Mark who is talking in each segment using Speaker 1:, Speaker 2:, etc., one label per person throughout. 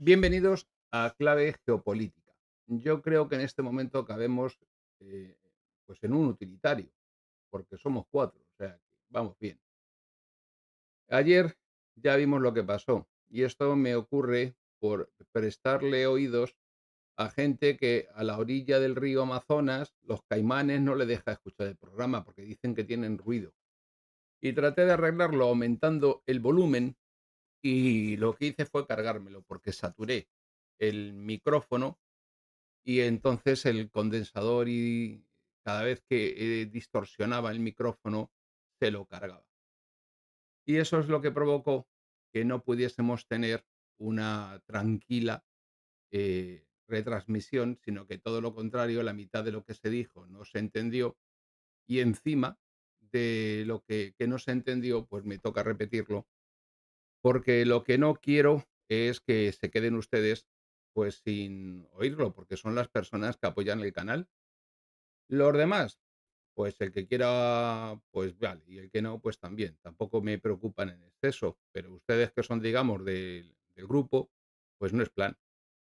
Speaker 1: Bienvenidos a Clave Geopolítica. Yo creo que en este momento cabemos eh, pues en un utilitario, porque somos cuatro, o sea, que vamos bien. Ayer ya vimos lo que pasó y esto me ocurre por prestarle oídos a gente que a la orilla del río Amazonas, los caimanes no le deja escuchar el programa porque dicen que tienen ruido. Y traté de arreglarlo aumentando el volumen y lo que hice fue cargármelo porque saturé el micrófono y entonces el condensador y cada vez que, distorsionaba el micrófono, se lo cargaba. Y eso es lo que provocó que no pudiésemos tener una tranquila, retransmisión, sino que todo lo contrario, la mitad de lo que se dijo no se entendió y encima de lo que no se entendió, pues me toca repetirlo, porque lo que no quiero es que se queden ustedes, pues, sin oírlo, porque son las personas que apoyan el canal. Los demás, pues el que quiera, pues vale, y el que no, pues también. Tampoco me preocupan en exceso, pero ustedes que son, digamos, del grupo, pues no es plan.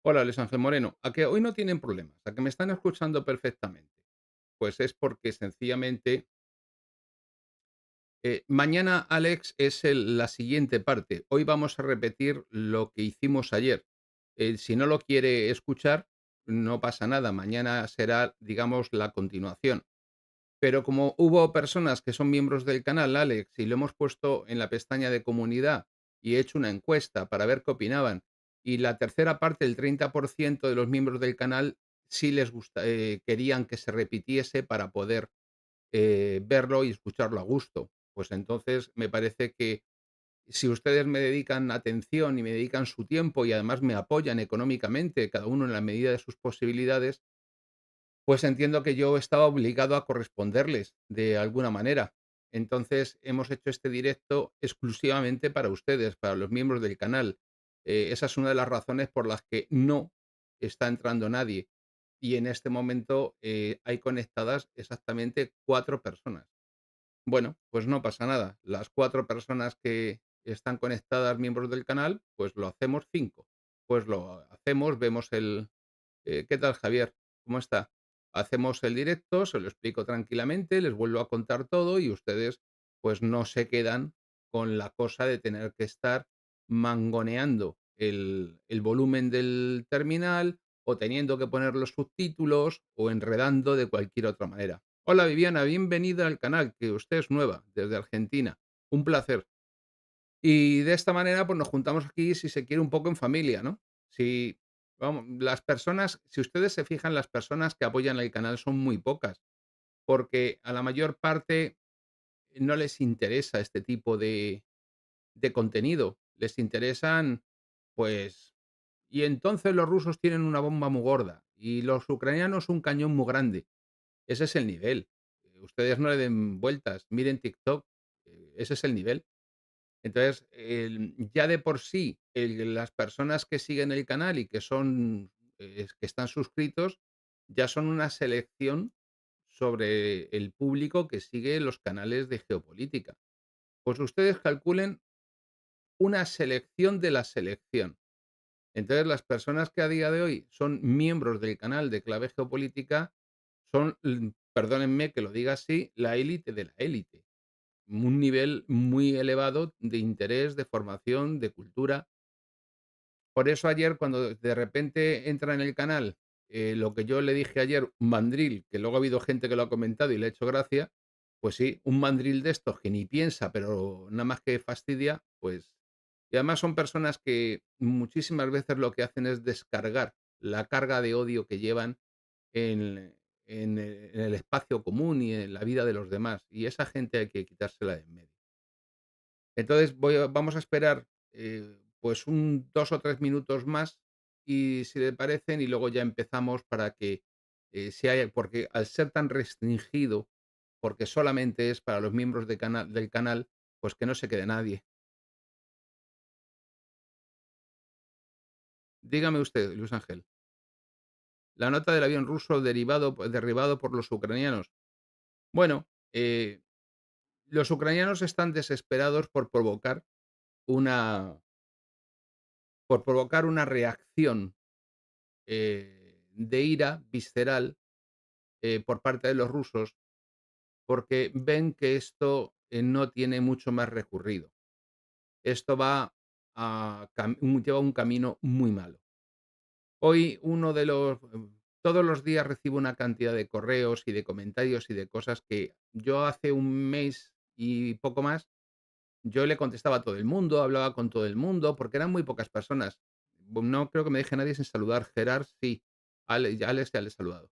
Speaker 1: Hola, Luis Ángel Moreno, a que hoy no tienen problemas, a que me están escuchando perfectamente. Pues es porque sencillamente mañana, Alex, es la siguiente parte. Hoy vamos a repetir lo que hicimos ayer. Si no lo quiere escuchar, no pasa nada. Mañana será, digamos, la continuación. Pero como hubo personas que son miembros del canal, Alex, y lo hemos puesto en la pestaña de comunidad y he hecho una encuesta para ver qué opinaban, y la tercera parte, el 30% de los miembros del canal, sí les gusta, querían que se repitiese para poder verlo y escucharlo a gusto. Pues entonces me parece que si ustedes me dedican atención y me dedican su tiempo y además me apoyan económicamente, cada uno en la medida de sus posibilidades, pues entiendo que yo estaba obligado a corresponderles de alguna manera. Entonces, hemos hecho este directo exclusivamente para ustedes, para los miembros del canal. Esa es una de las razones por las que no está entrando nadie. Y en este momento hay conectadas exactamente 4 personas. Bueno, pues no pasa nada. Las 4 personas que están conectadas, miembros del canal, pues lo hacemos 5. Pues lo hacemos, vemos ¿qué tal, Javier? ¿Cómo está? Hacemos el directo, se lo explico tranquilamente, les vuelvo a contar todo y ustedes, pues, no se quedan con la cosa de tener que estar mangoneando el volumen del terminal, o teniendo que poner los subtítulos, o enredando de cualquier otra manera. Hola, Viviana, bienvenida al canal, que usted es nueva, desde Argentina. Un placer. Y de esta manera, pues nos juntamos aquí, si se quiere, un poco en familia, ¿no? Si, vamos, las personas, si ustedes se fijan, las personas que apoyan el canal son muy pocas, porque a la mayor parte no les interesa este tipo de contenido. Les interesan, pues, y entonces los rusos tienen una bomba muy gorda y los ucranianos un cañón muy grande. Ese es el nivel. Ustedes no le den vueltas, miren TikTok, ese es el nivel. Entonces, ya de por sí, las personas que siguen el canal y que son, que están suscritos, ya son una selección sobre el público que sigue los canales de geopolítica. Pues ustedes calculen una selección de la selección. Entonces, las personas que a día de hoy son miembros del canal de Clave Geopolítica son, perdónenme que lo diga así, la élite de la élite. Un nivel muy elevado de interés, de formación, de cultura. Por eso ayer, cuando de repente entra en el canal, lo que yo le dije ayer, un mandril, que luego ha habido gente que lo ha comentado y le ha hecho gracia, pues sí, un mandril de estos que ni piensa, pero nada más que fastidia, pues y además son personas que muchísimas veces lo que hacen es descargar la carga de odio que llevan en el espacio común y en la vida de los demás, y esa gente hay que quitársela de en medio. Entonces vamos a esperar, pues un 2 o 3 minutos más, y si le parecen, y luego ya empezamos para que, si hay porque al ser tan restringido, porque solamente es para los miembros del canal, pues que no se quede nadie. Dígame usted, Luis Ángel, la nota del avión ruso derribado por los ucranianos. Bueno, los ucranianos están desesperados por provocar una por provocar una reacción, de ira visceral, por parte de los rusos, porque ven que esto, no tiene mucho más recorrido. Esto va a lleva un camino muy malo. Hoy uno de los todos los días recibo una cantidad de correos y de comentarios y de cosas que yo hace un mes y poco más, yo le contestaba a todo el mundo, hablaba con todo el mundo, porque eran muy pocas personas. No creo que me deje nadie sin saludar. Gerard sí, Alex ya le he saludado.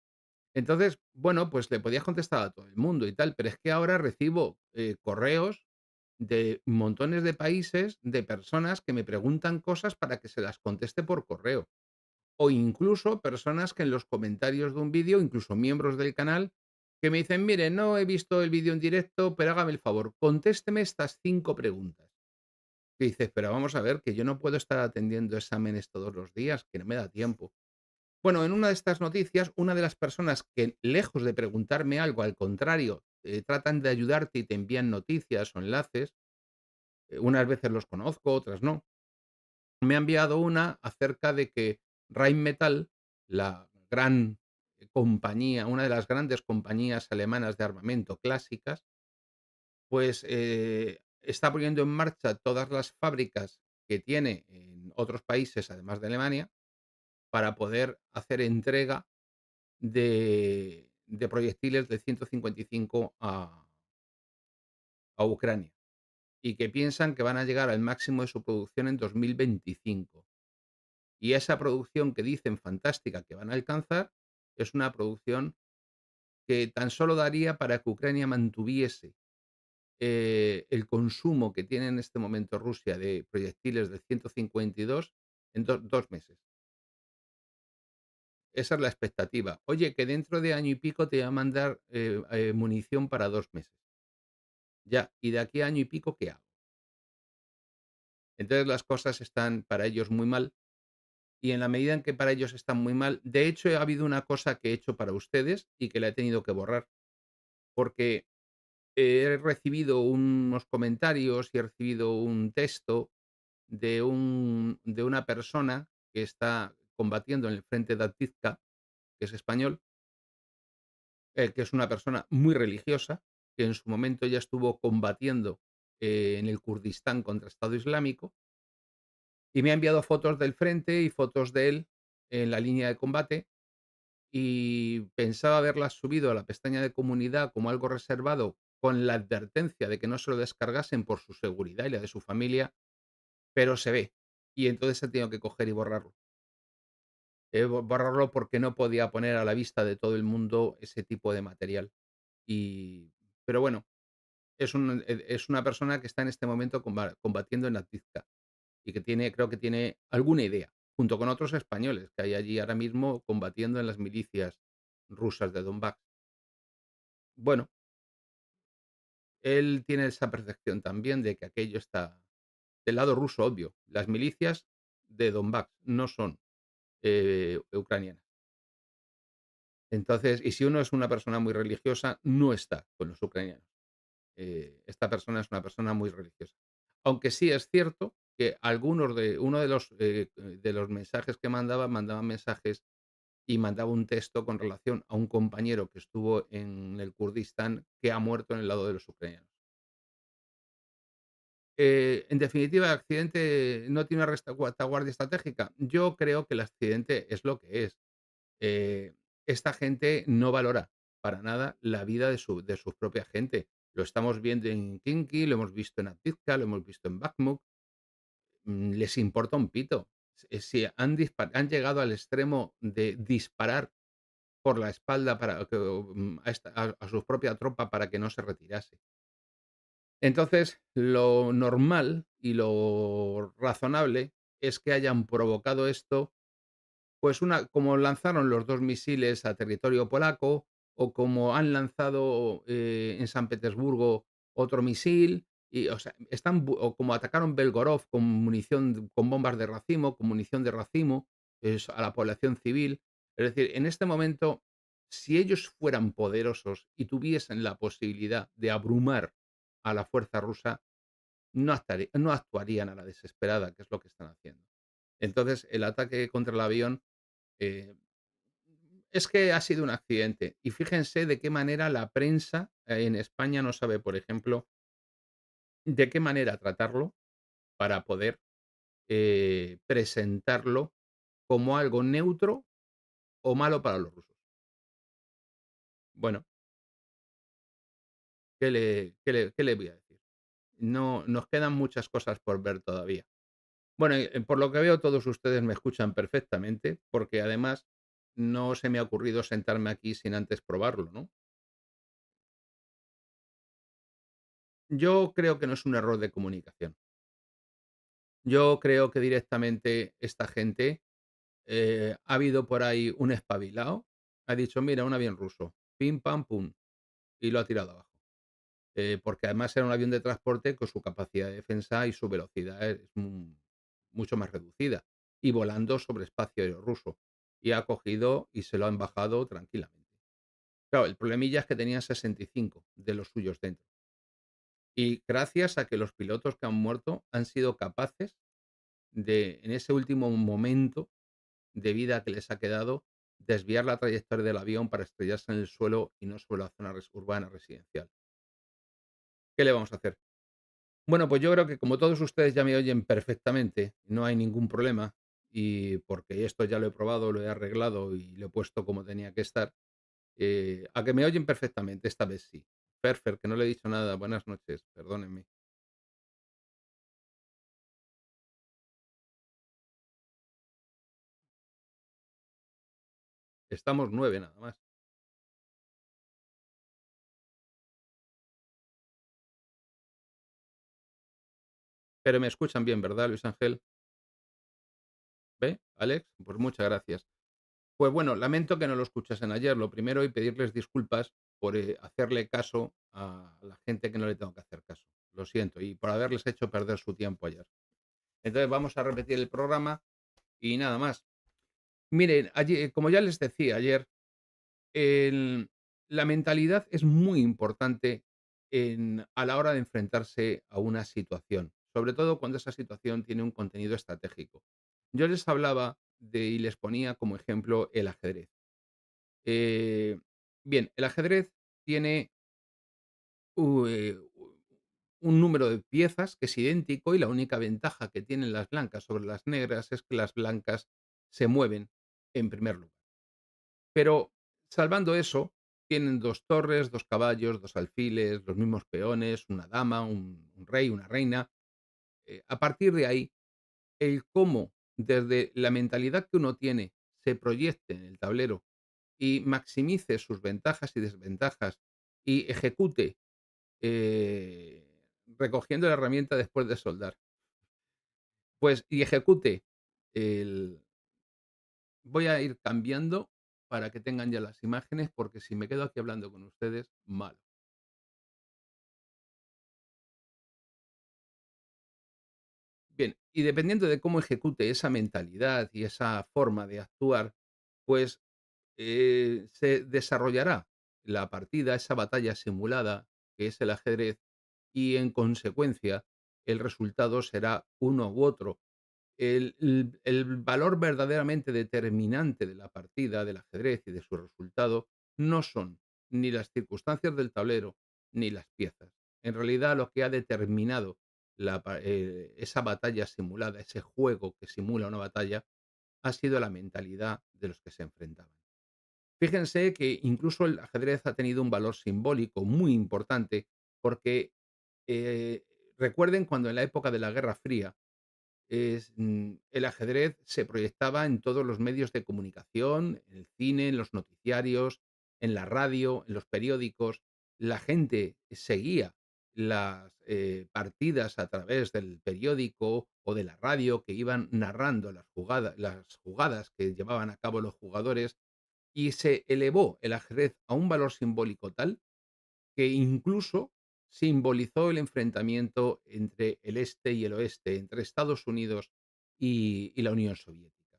Speaker 1: Entonces, bueno, pues le podías contestar a todo el mundo y tal, pero es que ahora recibo, correos de montones de países, de personas que me preguntan cosas para que se las conteste por correo. O incluso personas que en los comentarios de un vídeo, incluso miembros del canal, que me dicen: "Mire, no he visto el vídeo en directo, pero hágame el favor, contésteme estas 5 preguntas". Y dices: "Pero vamos a ver, que yo no puedo estar atendiendo exámenes todos los días, que no me da tiempo". Bueno, en una de estas noticias, una de las personas que, lejos de preguntarme algo, al contrario, tratan de ayudarte y te envían noticias o enlaces, unas veces los conozco, otras no. Me ha enviado una acerca de que Rheinmetall, la gran compañía, una de las grandes compañías alemanas de armamento clásicas, pues, está poniendo en marcha todas las fábricas que tiene en otros países, además de Alemania, para poder hacer entrega de proyectiles de 155 a Ucrania, y que piensan que van a llegar al máximo de su producción en 2025. Y esa producción que dicen fantástica que van a alcanzar, es una producción que tan solo daría para que Ucrania mantuviese, el consumo que tiene en este momento Rusia de proyectiles de 152 en 2 meses. Esa es la expectativa. Oye, que dentro de año y pico te voy a mandar, munición para 2 meses. Ya, y de aquí a año y pico, ¿qué hago? Entonces las cosas están para ellos muy mal, y en la medida en que para ellos están muy mal, de hecho, ha habido una cosa que he hecho para ustedes y que la he tenido que borrar, porque he recibido unos comentarios y he recibido un texto de una persona que está combatiendo en el frente de Atizca, que es español, que es una persona muy religiosa, que en su momento ya estuvo combatiendo, en el Kurdistán contra Estado Islámico. Y me ha enviado fotos del frente y fotos de él en la línea de combate, y pensaba haberlas subido a la pestaña de comunidad como algo reservado, con la advertencia de que no se lo descargasen por su seguridad y la de su familia, pero se ve. Y entonces he tenido que coger y borrarlo. Borrarlo porque no podía poner a la vista de todo el mundo ese tipo de material. Y, pero bueno, es una persona que está en este momento combatiendo en Atizca. Y que tiene, creo que tiene alguna idea, junto con otros españoles que hay allí ahora mismo combatiendo en las milicias rusas de Donbass. Bueno, él tiene esa percepción también de que aquello está del lado ruso, obvio. Las milicias de Donbass no son, ucranianas. Entonces, y si uno es una persona muy religiosa, no está con los ucranianos. Esta persona es una persona muy religiosa. Aunque sí es cierto que algunos de uno de los mensajes que mandaba mensajes y mandaba un texto con relación a un compañero que estuvo en el Kurdistán que ha muerto en el lado de los ucranianos. En definitiva, ¿el accidente no tiene una retaguardia estratégica? Yo creo que el accidente es lo que es. Eh, Esta gente no valora para nada la vida de su propia gente. Lo estamos viendo en Kinki, lo hemos visto en Ativka, lo hemos visto en Bakhmut. Les importa un pito. Si han llegado al extremo de disparar por la espalda para que, a su propia tropa para que no se retirase. Entonces, lo normal y lo razonable es que hayan provocado esto, pues como lanzaron los 2 misiles a territorio polaco, o como han lanzado, en San Petersburgo otro misil, y, o sea, o como atacaron Belgorod con munición, con bombas de racimo, con munición de racimo, a la población civil. Es decir, en este momento, si ellos fueran poderosos y tuviesen la posibilidad de abrumar a la fuerza rusa, no actuarían a la desesperada, que es lo que están haciendo. Entonces, el ataque contra el avión, eh, es que ha sido un accidente. Y fíjense de qué manera la prensa, en España no sabe, por ejemplo, de qué manera tratarlo para poder, presentarlo como algo neutro o malo para los rusos. Bueno, ¿qué le voy a decir? No, nos quedan muchas cosas por ver todavía. Bueno, por lo que veo, todos ustedes me escuchan perfectamente, porque además no se me ha ocurrido sentarme aquí sin antes probarlo, ¿no? Yo creo que no es un error de comunicación. Yo creo que directamente esta gente, ha habido por ahí un espabilado, ha dicho: "Mira, un avión ruso, pim, pam, pum", y lo ha tirado abajo. Porque además era un avión de transporte con su capacidad de defensa y su velocidad es mucho más reducida, y volando sobre espacio aéreo ruso. Y ha cogido y se lo han bajado tranquilamente. Claro, el problemilla es que tenían 65 de los suyos dentro. Y gracias a que los pilotos que han muerto han sido capaces de, en ese último momento de vida que les ha quedado, desviar la trayectoria del avión para estrellarse en el suelo y no sobre la zona urbana residencial. ¿Qué le vamos a hacer? Bueno, pues yo creo que como todos ustedes ya me oyen perfectamente, no hay ningún problema, y porque esto ya lo he probado, lo he arreglado y lo he puesto como tenía que estar, a que me oyen perfectamente, esta vez sí. Perfecto, que no le he dicho nada. Buenas noches, perdónenme. Estamos 9 nada más. Pero me escuchan bien, ¿verdad, Luis Ángel? ¿Ve, Alex? Pues muchas gracias. Pues bueno, lamento que no lo escuchasen ayer, lo primero, y pedirles disculpas por, hacerle caso a la gente que no le tengo que hacer caso. Lo siento, y por haberles hecho perder su tiempo ayer. Entonces vamos a repetir el programa y nada más. Miren, ayer, como ya les decía ayer, el la mentalidad es muy importante a la hora de enfrentarse a una situación, sobre todo cuando esa situación tiene un contenido estratégico. Yo les hablaba y les ponía como ejemplo el ajedrez. Eh, bien, el ajedrez tiene un número de piezas que es idéntico, y la única ventaja que tienen las blancas sobre las negras es que las blancas se mueven en primer lugar. Pero salvando eso, tienen 2 torres, 2 caballos, 2 alfiles, los mismos peones, una dama, un rey, una reina. A partir de ahí, el cómo desde la mentalidad que uno tiene se proyecte en el tablero y maximice sus ventajas y desventajas y ejecute, recogiendo la herramienta después de soldar, pues, y ejecute el voy a ir cambiando para que tengan ya las imágenes, porque si me quedo aquí hablando con ustedes, mal. Bien, y dependiendo de cómo ejecute esa mentalidad y esa forma de actuar, pues, se desarrollará la partida, esa batalla simulada que es el ajedrez, y en consecuencia el resultado será uno u otro. El valor verdaderamente determinante de la partida, del ajedrez y de su resultado no son ni las circunstancias del tablero ni las piezas. En realidad, lo que ha determinado esa batalla simulada, ese juego que simula una batalla, ha sido la mentalidad de los que se enfrentaban. Fíjense que incluso el ajedrez ha tenido un valor simbólico muy importante, porque eh, recuerden cuando en la época de la Guerra Fría, el ajedrez se proyectaba en todos los medios de comunicación, en el cine, en los noticiarios, en la radio, en los periódicos. La gente seguía las partidas a través del periódico o de la radio, que iban narrando las jugadas que llevaban a cabo los jugadores, y se elevó el ajedrez a un valor simbólico tal que incluso simbolizó el enfrentamiento entre el este y el oeste, entre Estados Unidos y la Unión Soviética.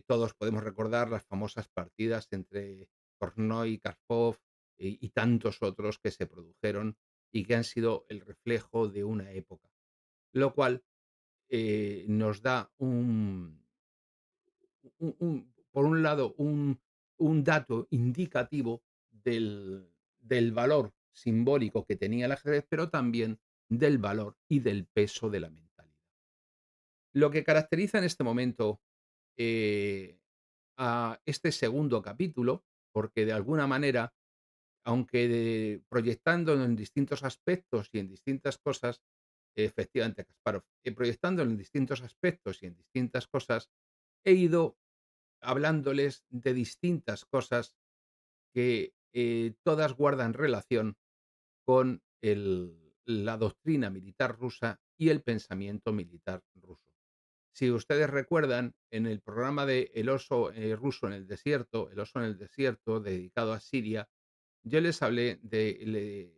Speaker 1: Todos podemos recordar las famosas partidas entre Kornoi, Karpov y tantos otros que se produjeron y que han sido el reflejo de una época. Lo cual nos da por un lado, un dato indicativo del valor simbólico que tenía el ajedrez, pero también del valor y del peso de la mentalidad. Lo que caracteriza en este momento eh, a este segundo capítulo, porque de alguna manera, aunque proyectándolo en distintos aspectos y en distintas cosas, efectivamente, Kasparov, proyectándolo en distintos aspectos y en distintas cosas, he ido hablándoles de distintas cosas que todas guardan relación con la doctrina militar rusa y el pensamiento militar ruso. Si ustedes recuerdan, en el programa de El oso ruso en el desierto, El oso en el desierto, dedicado a Siria, yo les hablé de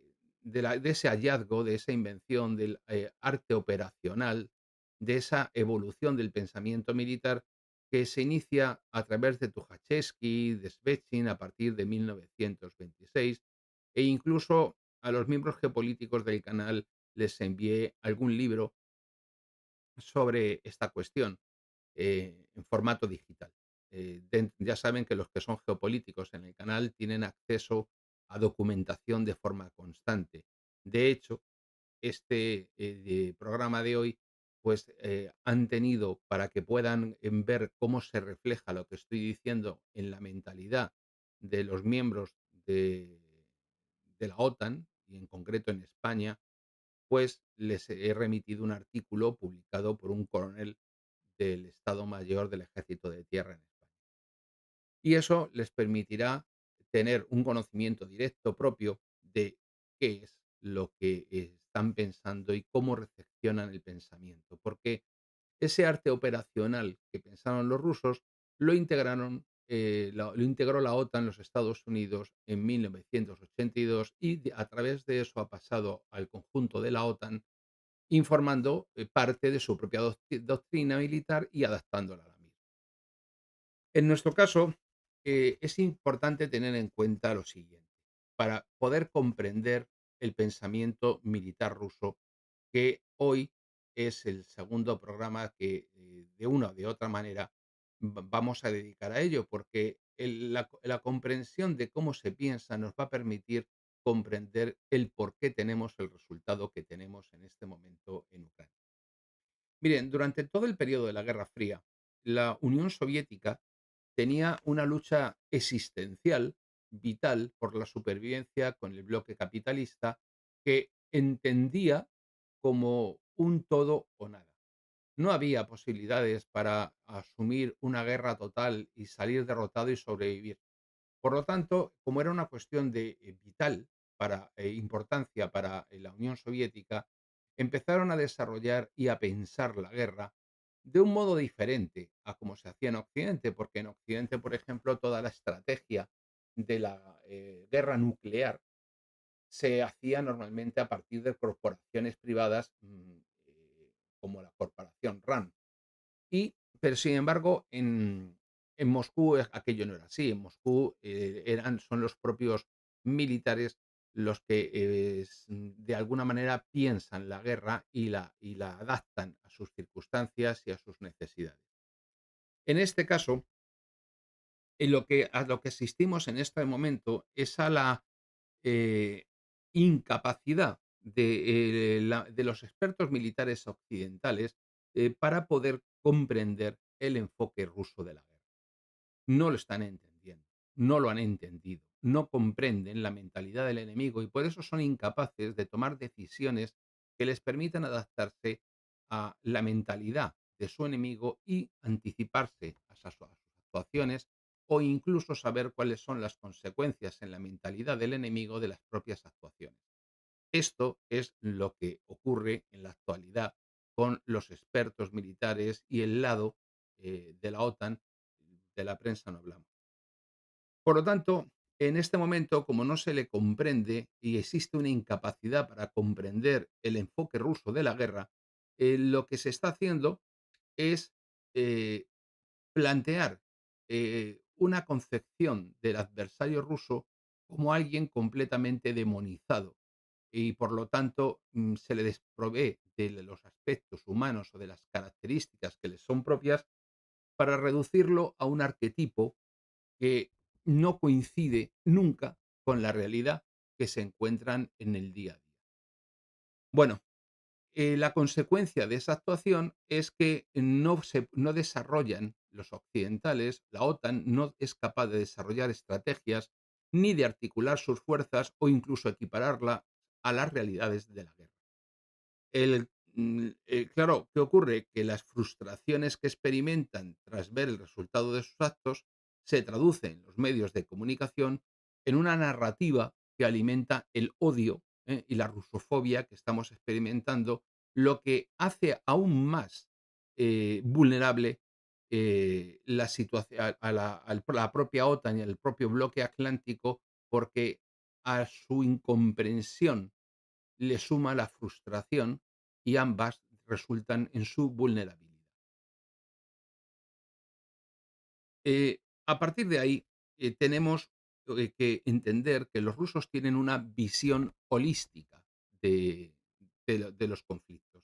Speaker 1: ese hallazgo, de esa invención del arte operacional, de esa evolución del pensamiento militar que se inicia a través de Tukhachevsky, de Svechin a partir de 1926, e incluso a los miembros geopolíticos del canal les envié algún libro sobre esta cuestión en formato digital. Ya saben que los que son geopolíticos en el canal tienen acceso a documentación de forma constante. De hecho, este programa de hoy, pues han tenido para que puedan ver cómo se refleja lo que estoy diciendo en la mentalidad de los miembros de la OTAN y en concreto en España, pues les he remitido un artículo publicado por un coronel del Estado Mayor del Ejército de Tierra en España. Y eso les permitirá tener un conocimiento directo propio de qué es lo que están pensando y cómo recepcionan el pensamiento. Porque ese arte operacional que pensaron los rusos lo integraron, lo integró la OTAN, los Estados Unidos, en 1982 y a través de eso ha pasado al conjunto de la OTAN informando parte de su propia doctrina militar y adaptándola a la misma. En nuestro caso, es importante tener en cuenta lo siguiente, para poder comprender el pensamiento militar ruso, que hoy es el segundo programa que de una o de otra manera vamos a dedicar a ello, porque la comprensión de cómo se piensa nos va a permitir comprender el por qué tenemos el resultado que tenemos en este momento en Ucrania. Miren, durante todo el periodo de la Guerra Fría, la Unión Soviética tenía una lucha existencial, vital, por la supervivencia con el bloque capitalista que entendía como un todo o nada. No había posibilidades para asumir una guerra total y salir derrotado y sobrevivir. Por lo tanto, como era una cuestión de vital para importancia para la Unión Soviética, empezaron a desarrollar y a pensar la guerra de un modo diferente a como se hacía en Occidente, porque en Occidente, por ejemplo, toda la estrategia de la guerra nuclear se hacía normalmente a partir de corporaciones privadas como la corporación RAND. Pero sin embargo, en Moscú aquello no era así. En Moscú son los propios militares los que de alguna manera piensan la guerra y la adaptan a sus circunstancias y a sus necesidades. En este caso, a lo que asistimos en este momento es a la eh, incapacidad de los expertos militares occidentales para poder comprender el enfoque ruso de la guerra. No lo están entendiendo, no lo han entendido, no comprenden la mentalidad del enemigo y por eso son incapaces de tomar decisiones que les permitan adaptarse a la mentalidad de su enemigo y anticiparse a sus actuaciones o incluso saber cuáles son las consecuencias en la mentalidad del enemigo de las propias actuaciones. Esto es lo que ocurre en la actualidad con los expertos militares y el lado de la OTAN, de la prensa no hablamos. Por lo tanto, en este momento, como no se le comprende y existe una incapacidad para comprender el enfoque ruso de la guerra, lo que se está haciendo es eh, plantear una concepción del adversario ruso como alguien completamente demonizado y por lo tanto se le desprovee de los aspectos humanos o de las características que les son propias para reducirlo a un arquetipo que no coincide nunca con la realidad que se encuentran en el día a día. Bueno, la consecuencia de esa actuación es que no desarrollan los occidentales, la OTAN no es capaz de desarrollar estrategias ni de articular sus fuerzas o incluso equipararla a las realidades de la guerra. Claro, ¿qué ocurre? Que las frustraciones que experimentan tras ver el resultado de sus actos se traducen en los medios de comunicación en una narrativa que alimenta el odio, y la rusofobia que estamos experimentando, lo que hace aún más vulnerable la situación la propia OTAN y al propio bloque atlántico, porque a su incomprensión le suma la frustración y ambas resultan en su vulnerabilidad. A partir de ahí, tenemos que entender que los rusos tienen una visión holística de, de los conflictos.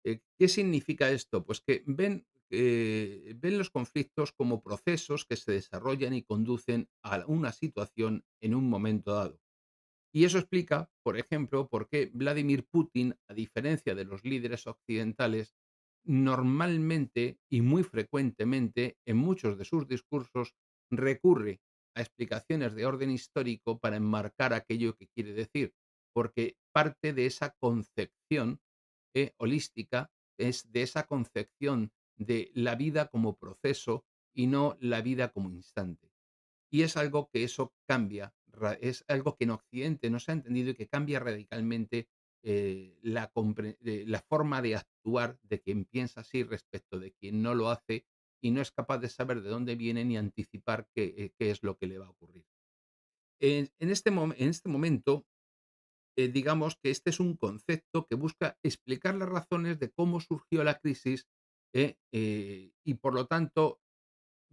Speaker 1: ¿Qué significa esto? Pues que ven los conflictos como procesos que se desarrollan y conducen a una situación en un momento dado. Y eso explica, por ejemplo, por qué Vladimir Putin, a diferencia de los líderes occidentales, normalmente y muy frecuentemente en muchos de sus discursos recurre a explicaciones de orden histórico para enmarcar aquello que quiere decir, porque parte de esa concepción holística, es de esa concepción de la vida como proceso y no la vida como instante. Y es algo que eso cambia, es algo que en Occidente no se ha entendido y que cambia radicalmente la forma de actuar de quien piensa así respecto de quien no lo hace y no es capaz de saber de dónde viene ni anticipar qué es lo que le va a ocurrir. En este momento, digamos que este es un concepto que busca explicar las razones de cómo surgió la crisis, y por lo tanto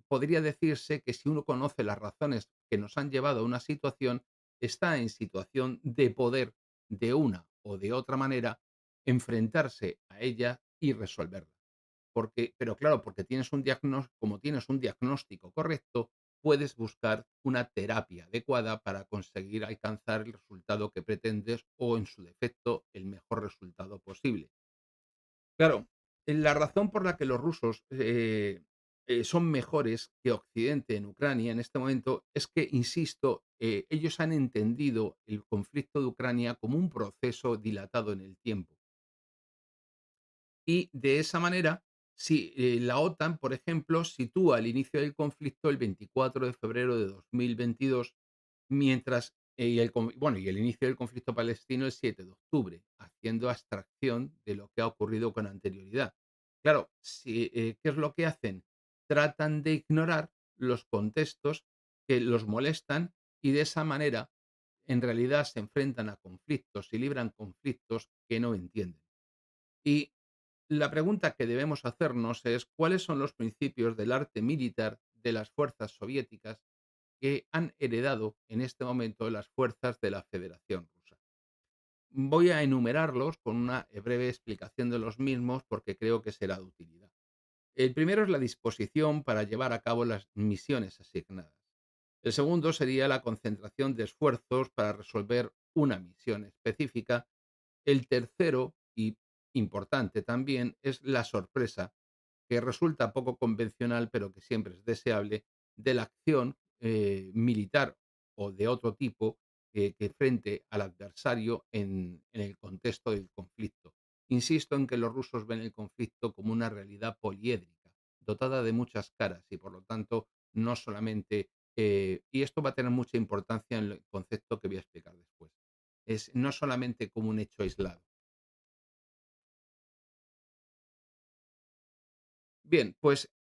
Speaker 1: podría decirse que si uno conoce las razones que nos han llevado a una situación, está en situación de poder, de una o de otra manera, enfrentarse a ella y resolverla. Pero claro, porque como tienes un diagnóstico correcto, puedes buscar una terapia adecuada para conseguir alcanzar el resultado que pretendes o, en su defecto, el mejor resultado posible. Claro, la razón por la que los rusos son mejores que Occidente en Ucrania en este momento es que, insisto, ellos han entendido el conflicto de Ucrania como un proceso dilatado en el tiempo. Y de esa manera, si la OTAN, por ejemplo, sitúa el inicio del conflicto el 24 de febrero de 2022, mientras y el inicio del conflicto palestino el 7 de octubre, haciendo abstracción de lo que ha ocurrido con anterioridad. Claro, ¿qué es lo que hacen? Tratan de ignorar los contextos que los molestan y de esa manera, en realidad, se enfrentan a conflictos y libran conflictos que no entienden. Y la pregunta que debemos hacernos es cuáles son los principios del arte militar de las fuerzas soviéticas que han heredado en este momento las fuerzas de la Federación Rusa. Voy a enumerarlos con una breve explicación de los mismos porque creo que será de utilidad. El primero es la disposición para llevar a cabo las misiones asignadas. El segundo sería la concentración de esfuerzos para resolver una misión específica. El tercero, y importante también, es la sorpresa, que resulta poco convencional, pero que siempre es deseable, de la acción militar o de otro tipo que frente al adversario en el contexto del conflicto. Insisto en que los rusos ven el conflicto como una realidad poliédrica, dotada de muchas caras y por lo tanto no solamente, y esto va a tener mucha importancia en el concepto que voy a explicar después, es no solamente como un hecho aislado. Bien, pues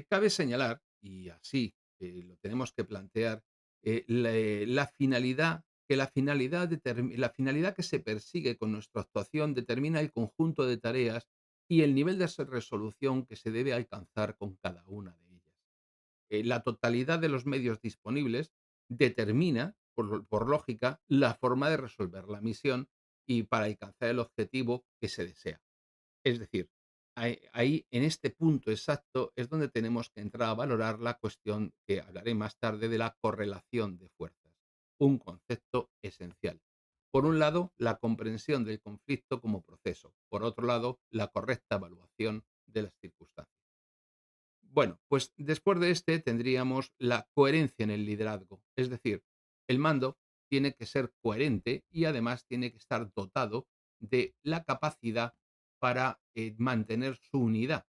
Speaker 1: cabe señalar, y así lo tenemos que plantear, la finalidad, que la finalidad que se persigue con nuestra actuación determina el conjunto de tareas y el nivel de resolución que se debe alcanzar con cada una de ellas. La totalidad de los medios disponibles determina, por lógica, la forma de resolver la misión y para alcanzar el objetivo que se desea. Es decir, ahí, en este punto exacto es donde tenemos que entrar a valorar la cuestión que hablaré más tarde de la correlación de fuerzas, un concepto esencial. Por un lado, la comprensión del conflicto como proceso. Por otro lado, la correcta evaluación de las circunstancias. Bueno, pues después de este tendríamos la coherencia en el liderazgo. Es decir, el mando tiene que ser coherente y además tiene que estar dotado de la capacidad para mantener su unidad.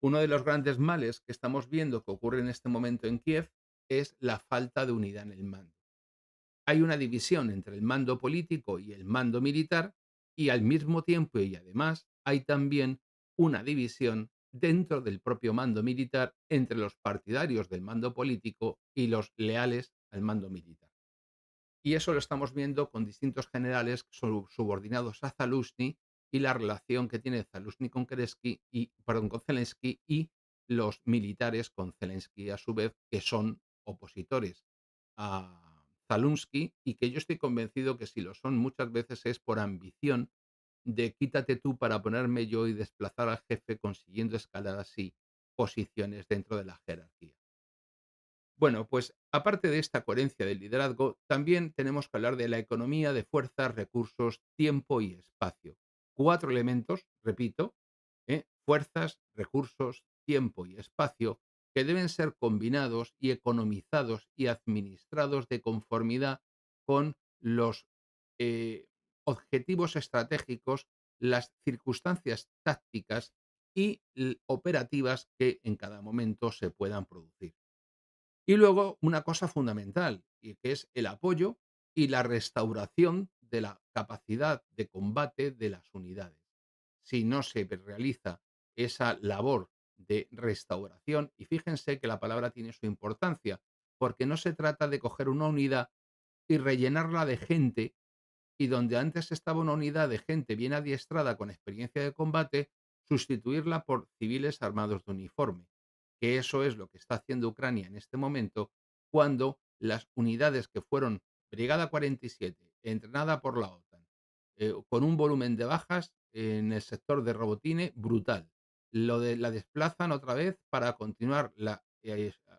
Speaker 1: Uno de los grandes males que estamos viendo que ocurre en este momento en Kiev es la falta de unidad en el mando. Hay una división entre el mando político y el mando militar y al mismo tiempo y además hay también una división dentro del propio mando militar entre los partidarios del mando político y los leales al mando militar. Y eso lo estamos viendo con distintos generales subordinados a Zaluzny y la relación que tiene Zaluzny con Kerensky y, perdón, con Zelensky y los militares con Zelensky a su vez, que son opositores a Zelensky y que yo estoy convencido que si lo son muchas veces es por ambición de quítate tú para ponerme yo y desplazar al jefe consiguiendo escalar así posiciones dentro de la jerarquía. Bueno, pues aparte de esta coherencia del liderazgo, también tenemos que hablar de la economía de fuerzas, recursos, tiempo y espacio. Cuatro elementos, repito, fuerzas, recursos, tiempo y espacio, que deben ser combinados y economizados y administrados de conformidad con los eh, objetivos estratégicos, las circunstancias tácticas y operativas que en cada momento se puedan producir. Y luego una cosa fundamental, y que es el apoyo y la restauración de la capacidad de combate de las unidades. Si no se realiza esa labor de restauración, y fíjense que la palabra tiene su importancia, porque no se trata de coger una unidad y rellenarla de gente y donde antes estaba una unidad de gente bien adiestrada con experiencia de combate, sustituirla por civiles armados de uniforme, que eso es lo que está haciendo Ucrania en este momento, cuando las unidades que fueron Brigada 47, entrenada por la OTAN, con un volumen de bajas en el sector de Robotine brutal. La desplazan otra vez para continuar la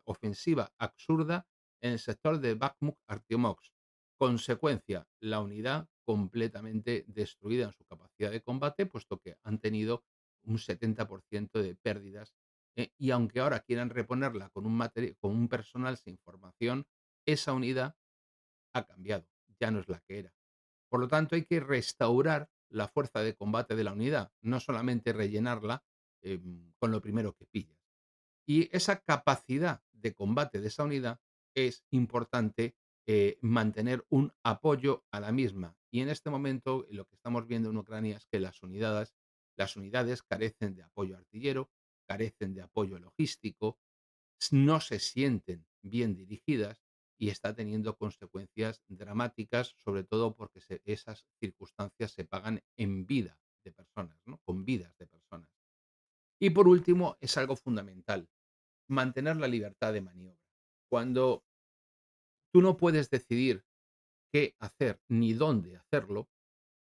Speaker 1: ofensiva absurda en el sector de Bakhmut-Artyomovsk. Consecuencia, la unidad completamente destruida en su capacidad de combate, puesto que han tenido un 70% de pérdidas. Y aunque ahora quieran reponerla con un personal sin formación, esa unidad ha cambiado, ya no es la que era. Por lo tanto, hay que restaurar la fuerza de combate de la unidad, no solamente rellenarla con lo primero que pilla. Y esa capacidad de combate de esa unidad es importante mantener un apoyo a la misma. Y en este momento lo que estamos viendo en Ucrania es que las unidades carecen de apoyo artillero, carecen de apoyo logístico, no se sienten bien dirigidas y está teniendo consecuencias dramáticas, sobre todo porque esas circunstancias se pagan en vida de personas, ¿no? Con vidas de personas. Y por último, es algo fundamental mantener la libertad de maniobra. Cuando tú no puedes decidir qué hacer ni dónde hacerlo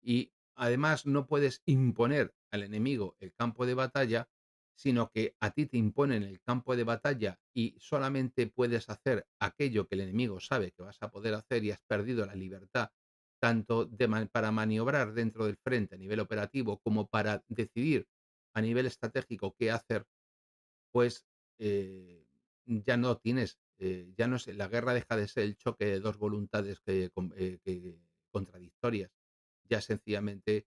Speaker 1: y además no puedes imponer al enemigo el campo de batalla, sino que a ti te imponen el campo de batalla y solamente puedes hacer aquello que el enemigo sabe que vas a poder hacer y has perdido la libertad tanto para maniobrar dentro del frente a nivel operativo como para decidir a nivel estratégico qué hacer, pues, ya no tienes, ya no es la guerra deja de ser el choque de 2 voluntades que contradictorias. Ya sencillamente,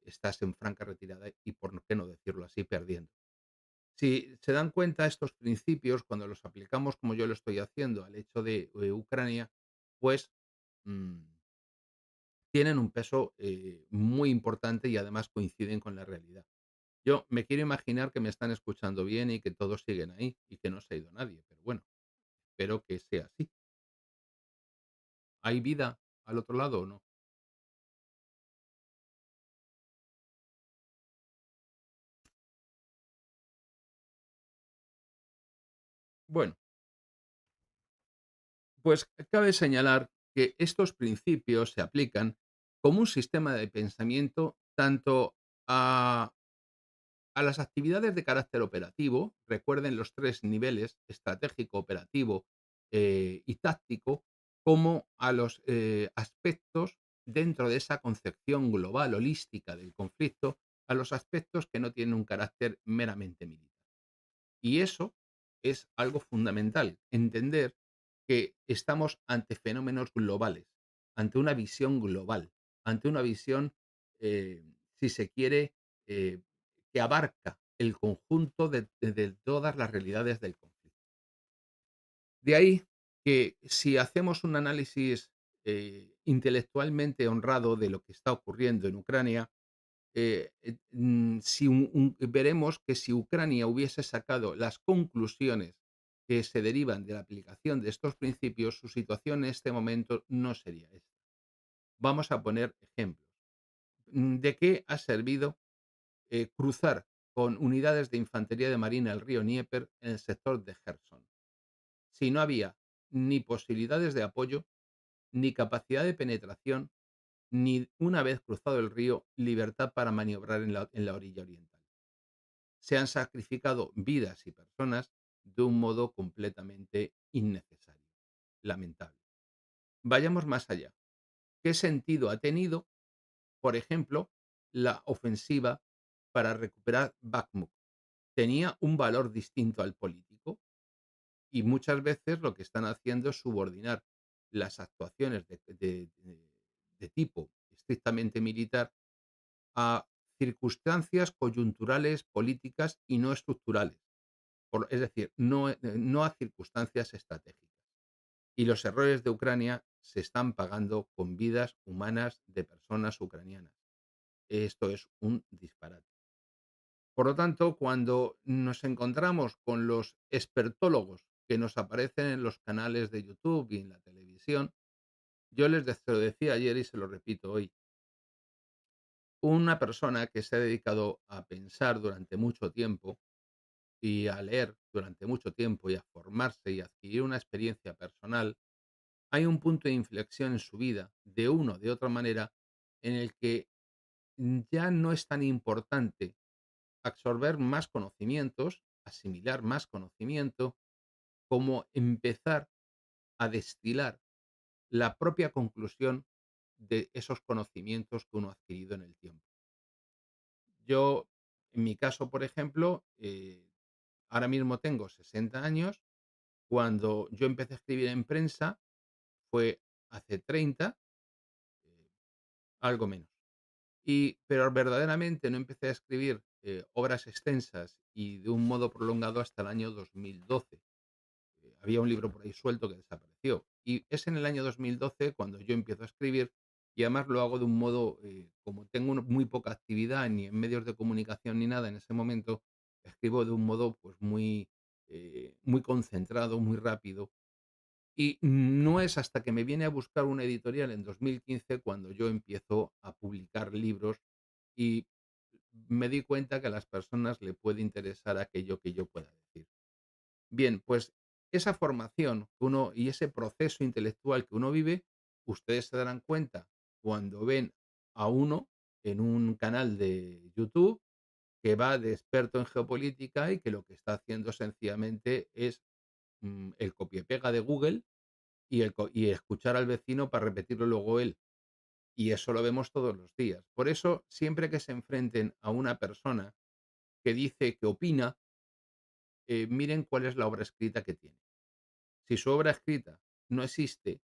Speaker 1: estás en franca retirada y, por qué no decirlo así, perdiendo. Si se dan cuenta estos principios, cuando los aplicamos como yo lo estoy haciendo al hecho de, Ucrania, pues, mm, tienen un peso, muy importante y además coinciden con la realidad. Yo me quiero imaginar que me están escuchando bien y que todos siguen ahí y que no se ha ido nadie, pero bueno, espero que sea así. ¿Hay vida al otro lado o no? Bueno, pues cabe señalar que estos principios se aplican como un sistema de pensamiento tanto a las actividades de carácter operativo. Recuerden los 3 niveles: estratégico, operativo, y táctico, como a los, aspectos dentro de esa concepción global, holística del conflicto, a los aspectos que no tienen un carácter meramente militar. Y eso es algo fundamental, entender que estamos ante fenómenos globales, ante una visión global, ante una visión, si se quiere, eh, que abarca el conjunto de todas las realidades del conflicto. De ahí que si hacemos un análisis, intelectualmente honrado de lo que está ocurriendo en Ucrania, si veremos que si Ucrania hubiese sacado las conclusiones que se derivan de la aplicación de estos principios, su situación en este momento no sería esta. Vamos a poner ejemplos. ¿De qué ha servido cruzar con unidades de infantería de marina el río Dnieper en el sector de Gerson, si no había ni posibilidades de apoyo, ni capacidad de penetración, ni, una vez cruzado el río, libertad para maniobrar en la orilla oriental? Se han sacrificado vidas y personas de un modo completamente innecesario, lamentable. Vayamos más allá. ¿Qué sentido ha tenido, por ejemplo, la ofensiva para recuperar Bakhmut? ¿Tenía un valor distinto al político? Y muchas veces lo que están haciendo es subordinar las actuaciones de tipo estrictamente militar a circunstancias coyunturales, políticas y no estructurales. Es decir, no a circunstancias estratégicas. Y los errores de Ucrania se están pagando con vidas humanas de personas ucranianas. Esto es un disparate. Por lo tanto, cuando nos encontramos con los expertólogos que nos aparecen en los canales de YouTube y en la televisión, se lo decía ayer y se lo repito hoy: una persona que se ha dedicado a pensar durante mucho tiempo y a leer durante mucho tiempo y a formarse y a adquirir una experiencia personal, hay un punto de inflexión en su vida, de una o de otra manera, en el que ya no es tan importante absorber más conocimientos, asimilar más conocimiento, como empezar a destilar la propia conclusión de esos conocimientos que uno ha adquirido en el tiempo. Yo, en mi caso, por ejemplo, ahora mismo tengo 60 años. Cuando yo empecé a escribir en prensa fue hace 30, eh, algo menos. Pero verdaderamente no empecé a escribir obras extensas y de un modo prolongado hasta el año 2012. Había un libro por ahí suelto que desapareció. Y es en el año 2012 cuando yo empiezo a escribir, y además lo hago de un modo, como tengo muy poca actividad ni en medios de comunicación ni nada en ese momento, escribo de un modo pues muy concentrado, muy rápido. Y no es hasta que me viene a buscar una editorial en 2015 cuando yo empiezo a publicar libros y me di cuenta que a las personas le puede interesar aquello que yo pueda decir. Bien, pues esa formación que uno y ese proceso intelectual que uno vive, ustedes se darán cuenta cuando ven a uno en un canal de YouTube que va de experto en geopolítica y que lo que está haciendo sencillamente es el copia y pega de Google y escuchar al vecino para repetirlo luego él. Y eso lo vemos todos los días. Por eso, siempre que se enfrenten a una persona que dice que opina, miren cuál es la obra escrita que tiene. Si su obra escrita no existe,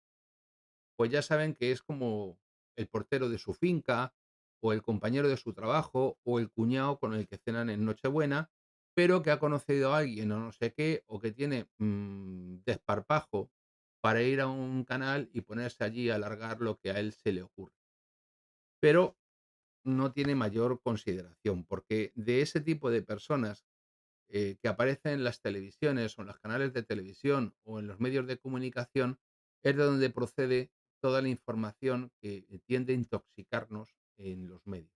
Speaker 1: pues ya saben que es como el portero de su finca, o el compañero de su trabajo, o el cuñado con el que cenan en Nochebuena, pero que ha conocido a alguien o no sé qué, o que tiene desparpajo para ir a un canal y ponerse allí a alargar lo que a él se le ocurre. Pero no tiene mayor consideración, porque de ese tipo de personas que aparecen en las televisiones o en los canales de televisión o en los medios de comunicación, es de donde procede toda la información que tiende a intoxicarnos en los medios.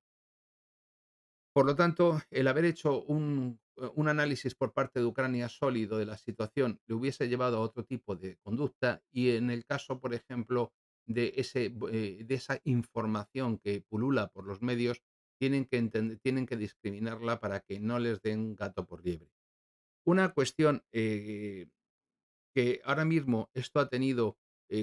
Speaker 1: Por lo tanto, el haber hecho un análisis por parte de Ucrania sólido de la situación le hubiese llevado a otro tipo de conducta y en el caso, por ejemplo, de esa información que pulula por los medios, tienen que discriminarla para que no les den gato por liebre. Una cuestión, que ahora mismo esto ha tenido,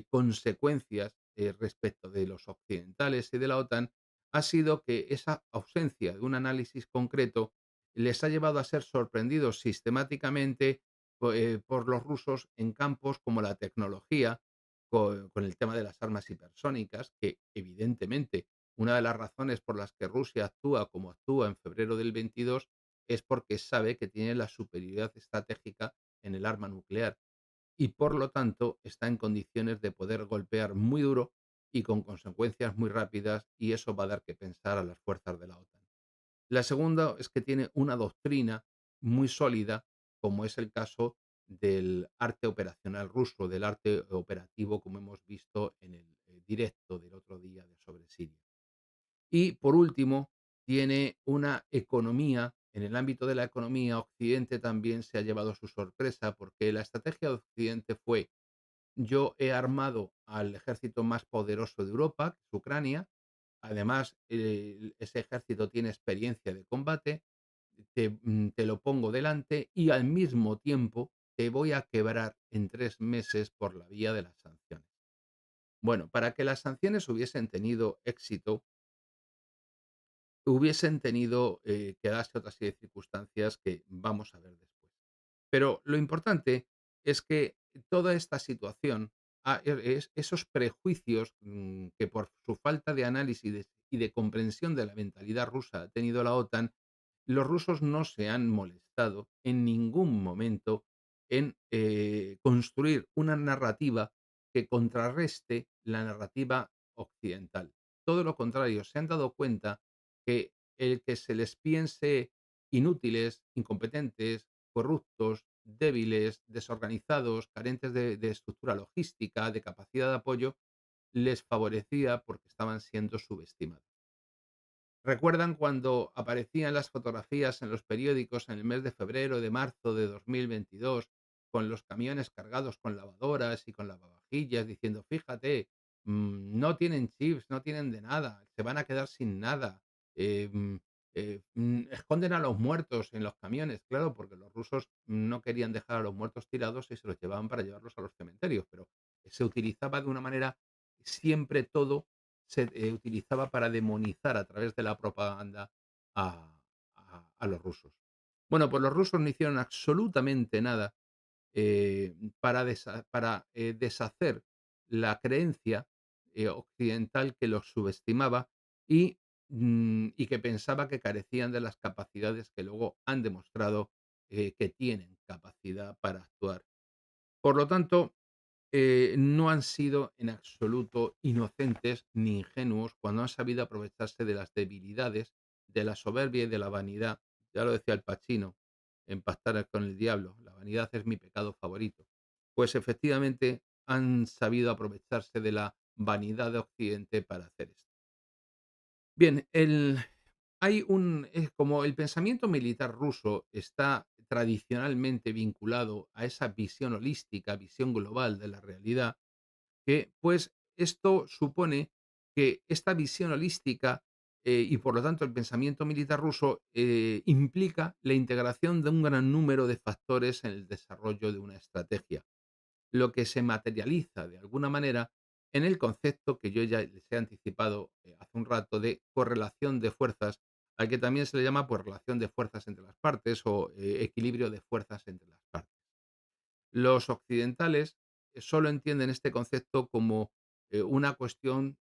Speaker 1: consecuencias, respecto de los occidentales y de la OTAN, ha sido que esa ausencia de un análisis concreto les ha llevado a ser sorprendidos sistemáticamente por los rusos en campos como la tecnología, con el tema de las armas hipersónicas, que evidentemente una de las razones por las que Rusia actúa como actúa en febrero del 22 es porque sabe que tiene la superioridad estratégica en el arma nuclear y por lo tanto está en condiciones de poder golpear muy duro y con consecuencias muy rápidas, y eso va a dar que pensar a las fuerzas de la OTAN. La segunda es que tiene una doctrina muy sólida, como es el caso del arte operacional ruso, del arte operativo, como hemos visto en el directo del otro día de sobre Siria. Y por último, tiene una economía. En el ámbito de la economía, Occidente también se ha llevado su sorpresa, porque la estrategia de Occidente fue: yo he armado al ejército más poderoso de Europa, que es Ucrania. Además, ese ejército tiene experiencia de combate, te lo pongo delante y al mismo tiempo te voy a quebrar en 3 meses por la vía de las sanciones. Bueno, para que las sanciones hubiesen tenido éxito, hubiesen tenido que darse otra serie de circunstancias que vamos a ver después. Pero lo importante es que toda esta situación, esos prejuicios que por su falta de análisis y de comprensión de la mentalidad rusa ha tenido la OTAN, los rusos no se han molestado en ningún momento en construir una narrativa que contrarreste la narrativa occidental. Todo lo contrario, se han dado cuenta que el que se les piense inútiles, incompetentes, corruptos, débiles, desorganizados, carentes de estructura logística, de capacidad de apoyo, les favorecía porque estaban siendo subestimados. ¿Recuerdan cuando aparecían las fotografías en los periódicos en el mes de febrero, de marzo de 2022, con los camiones cargados con lavadoras y con lavavajillas, diciendo, fíjate, no tienen chips, no tienen de nada, se van a quedar sin nada, esconden a los muertos en los camiones, claro, porque los rusos no querían dejar a los muertos tirados y se los llevaban para llevarlos a los cementerios, pero se utilizaba de una manera siempre todo se utilizaba para demonizar a través de la propaganda a los rusos. Bueno, pues los rusos no hicieron absolutamente nada para deshacer la creencia occidental que los subestimaba y que pensaba que carecían de las capacidades que luego han demostrado que tienen capacidad para actuar. Por lo tanto, no han sido en absoluto inocentes ni ingenuos cuando han sabido aprovecharse de las debilidades, de la soberbia y de la vanidad. Ya lo decía el Pacino en Pactar con el diablo, la vanidad es mi pecado favorito. Pues efectivamente han sabido aprovecharse de la vanidad de Occidente para hacer esto. Bien, como el pensamiento militar ruso está tradicionalmente vinculado a esa visión holística, visión global de la realidad, que, pues, esto supone que esta visión holística, y por lo tanto el pensamiento militar ruso, implica la integración de un gran número de factores en el desarrollo de una estrategia, lo que se materializa de alguna manera en el concepto que yo ya les he anticipado hace un rato de correlación de fuerzas, al que también se le llama pues, relación de fuerzas entre las partes o equilibrio de fuerzas entre las partes. Los occidentales solo entienden este concepto como una cuestión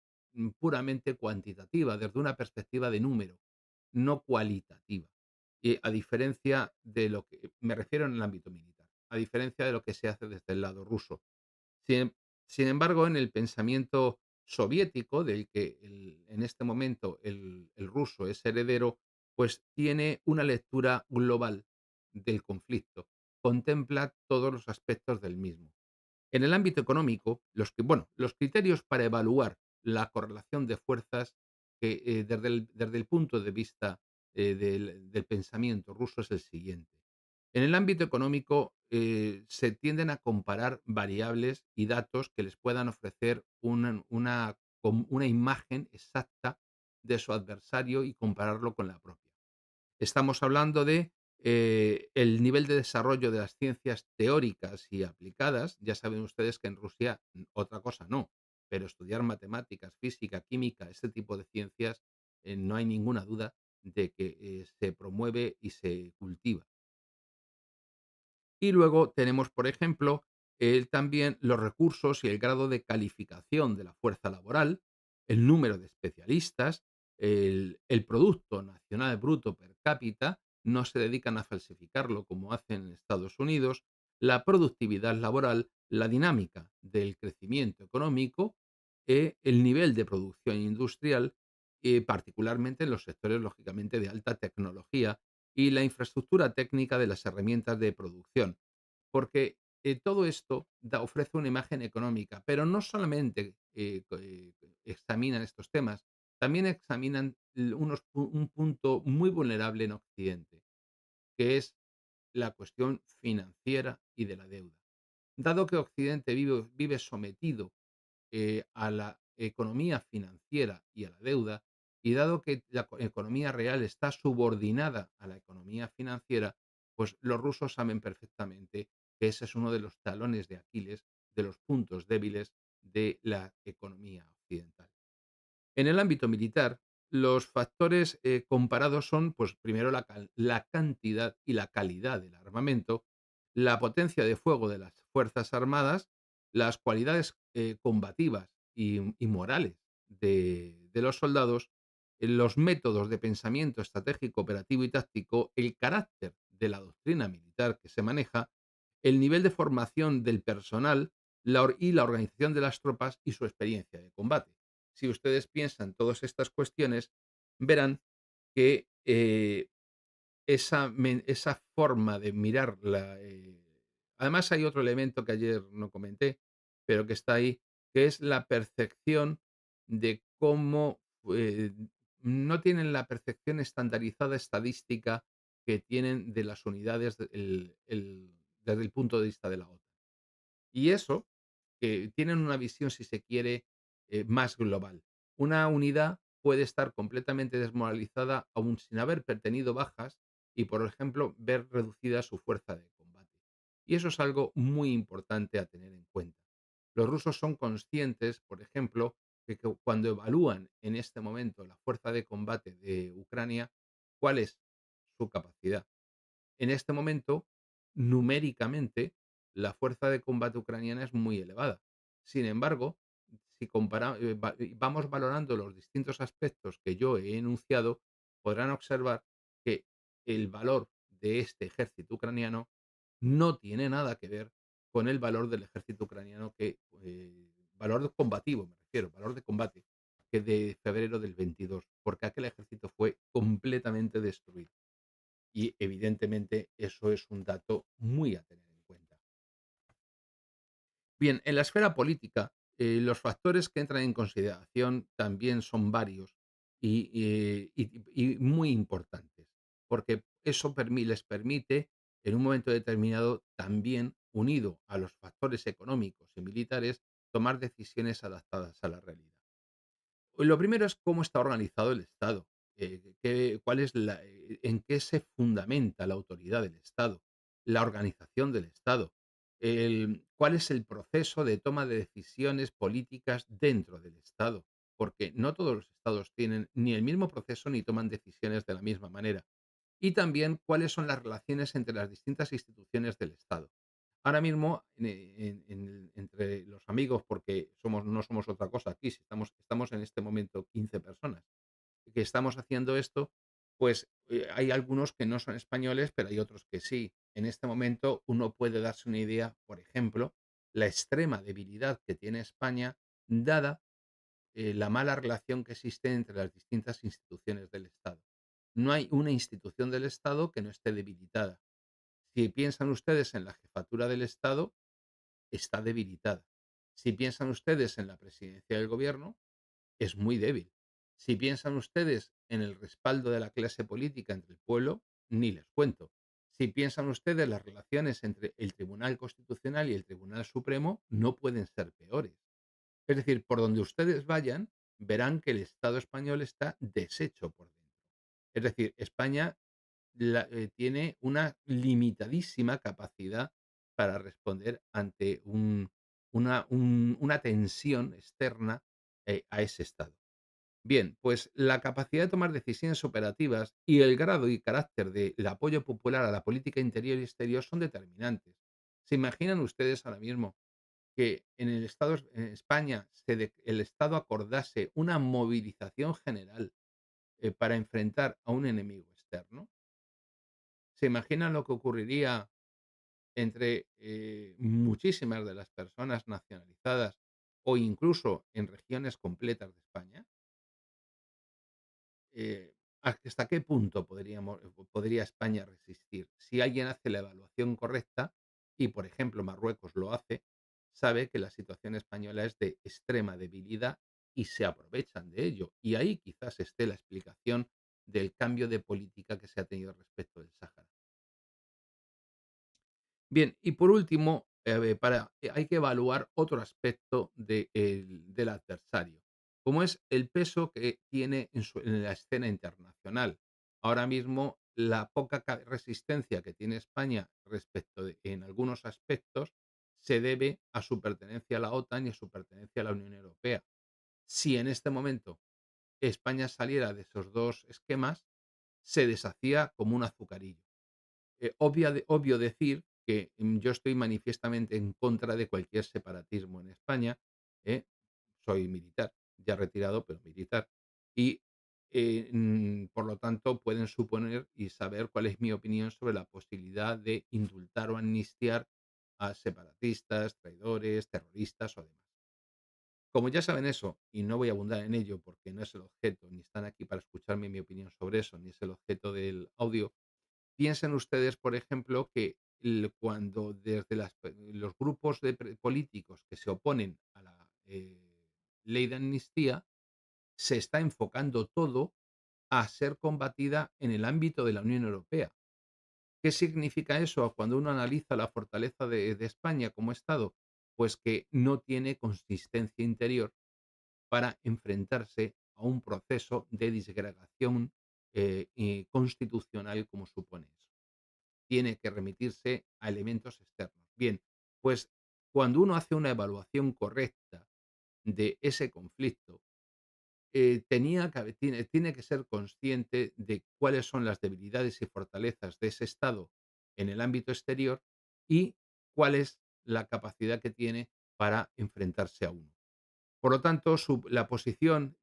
Speaker 1: puramente cuantitativa, desde una perspectiva de número, no cualitativa. Y a diferencia de lo que me refiero en el ámbito militar, a diferencia de lo que se hace desde el lado ruso. Sin, sin embargo, en el pensamiento soviético, del que en este momento el ruso es heredero, pues tiene una lectura global del conflicto, contempla todos los aspectos del mismo. En el ámbito económico, los criterios para evaluar la correlación de fuerzas que desde el punto de vista del pensamiento ruso es el siguiente. En el ámbito económico, se tienden a comparar variables y datos que les puedan ofrecer una imagen exacta de su adversario y compararlo con la propia. Estamos hablando de el nivel de desarrollo de las ciencias teóricas y aplicadas. Ya saben ustedes que en Rusia otra cosa no, pero estudiar matemáticas, física, química, este tipo de ciencias, no hay ninguna duda de que se promueve y se cultiva. Y luego tenemos, por ejemplo, también los recursos y el grado de calificación de la fuerza laboral, el número de especialistas, el Producto Nacional Bruto per cápita, no se dedican a falsificarlo como hacen en Estados Unidos, la productividad laboral, la dinámica del crecimiento económico, el nivel de producción industrial, particularmente en los sectores, lógicamente, de alta tecnología, y la infraestructura técnica de las herramientas de producción, porque todo esto ofrece una imagen económica, pero no solamente examinan estos temas, también examinan un punto muy vulnerable en Occidente, que es la cuestión financiera y de la deuda. Dado que Occidente vive sometido a la economía financiera y a la deuda, y dado que la economía real está subordinada a la economía financiera, pues los rusos saben perfectamente que ese es uno de los talones de Aquiles, de los puntos débiles de la economía occidental. En el ámbito militar, los factores comparados son, pues primero la cantidad y la calidad del armamento, la potencia de fuego de las Fuerzas Armadas, las cualidades combativas y morales de los soldados, los métodos de pensamiento estratégico, operativo y táctico, el carácter de la doctrina militar que se maneja, el nivel de formación del personal y la organización de las tropas y su experiencia de combate. Si ustedes piensan todas estas cuestiones, verán que esa forma de mirar además hay otro elemento que ayer no comenté, pero que está ahí, que es la percepción de cómo no tienen la percepción estandarizada estadística que tienen de las unidades desde el punto de vista de la OTAN. Y eso, que tienen una visión, si se quiere, más global. Una unidad puede estar completamente desmoralizada aún sin haber tenido bajas y, por ejemplo, ver reducida su fuerza de combate. Y eso es algo muy importante a tener en cuenta. Los rusos son conscientes, por ejemplo, que cuando evalúan en este momento la fuerza de combate de Ucrania, ¿cuál es su capacidad? En este momento, numéricamente, la fuerza de combate ucraniana es muy elevada. Sin embargo, si vamos valorando los distintos aspectos que yo he enunciado, podrán observar que el valor de este ejército ucraniano no tiene nada que ver con el valor del ejército ucraniano valor combativo me refiero, valor de combate, que de febrero del 22, porque aquel ejército fue completamente destruido. Y evidentemente eso es un dato muy a tener en cuenta. Bien, en la esfera política, los factores que entran en consideración también son varios y muy importantes, porque eso les permite, en un momento determinado, también, unido a los factores económicos y militares, tomar decisiones adaptadas a la realidad. Lo primero es cómo está organizado el Estado, cuál es en qué se fundamenta la autoridad del Estado, la organización del Estado, cuál es el proceso de toma de decisiones políticas dentro del Estado, porque no todos los Estados tienen ni el mismo proceso ni toman decisiones de la misma manera. Y también cuáles son las relaciones entre las distintas instituciones del Estado. Ahora mismo, entre los amigos, porque no somos otra cosa aquí, si estamos en este momento 15 personas que estamos haciendo esto, pues hay algunos que no son españoles, pero hay otros que sí. En este momento uno puede darse una idea, por ejemplo, la extrema debilidad que tiene España, dada la mala relación que existe entre las distintas instituciones del Estado. No hay una institución del Estado que no esté debilitada. Si piensan ustedes en la jefatura del Estado, está debilitada. Si piensan ustedes en la presidencia del gobierno, es muy débil. Si piensan ustedes en el respaldo de la clase política entre el pueblo, ni les cuento. Si piensan ustedes, las relaciones entre el Tribunal Constitucional y el Tribunal Supremo no pueden ser peores. Es decir, por donde ustedes vayan, verán que el Estado español está deshecho por dentro. Es decir, España tiene una limitadísima capacidad para responder ante una tensión externa a ese Estado. Bien, pues la capacidad de tomar decisiones operativas y el grado y carácter del apoyo popular a la política interior y exterior son determinantes. ¿Se imaginan ustedes ahora mismo que en España el Estado acordase una movilización general para enfrentar a un enemigo externo? ¿Se imaginan lo que ocurriría entre muchísimas de las personas nacionalizadas o incluso en regiones completas de España? eh, ¿Hasta qué punto podría España resistir? Si alguien hace la evaluación correcta, y por ejemplo Marruecos lo hace, sabe que la situación española es de extrema debilidad y se aprovechan de ello. Y ahí quizás esté la explicación del cambio de política que se ha tenido respecto del Sáhara. Bien, y por último, hay que evaluar otro aspecto del adversario, como es el peso que tiene en la escena internacional. Ahora mismo, la poca resistencia que tiene España en algunos aspectos se debe a su pertenencia a la OTAN y a su pertenencia a la Unión Europea. Si en este momento España saliera de esos dos esquemas, se deshacía como un azucarillo. Obvio decir que yo estoy manifiestamente en contra de cualquier separatismo en España. ¿eh? Soy militar, ya retirado, pero militar. Y por lo tanto pueden suponer y saber cuál es mi opinión sobre la posibilidad de indultar o amnistiar a separatistas, traidores, terroristas o demás. Como ya saben eso, y no voy a abundar en ello porque no es el objeto, ni están aquí para escucharme mi opinión sobre eso, ni es el objeto del audio. Piensen ustedes, por ejemplo, que cuando desde los grupos políticos que se oponen a la ley de amnistía, se está enfocando todo a ser combatida en el ámbito de la Unión Europea. ¿Qué significa eso cuando uno analiza la fortaleza de España como Estado? Pues que no tiene consistencia interior para enfrentarse a un proceso de disgregación constitucional como supone eso. Tiene que remitirse a elementos externos. Bien, pues cuando uno hace una evaluación correcta de ese conflicto, tiene que ser consciente de cuáles son las debilidades y fortalezas de ese Estado en el ámbito exterior y cuál es la capacidad que tiene para enfrentarse a uno. Por lo tanto, la posición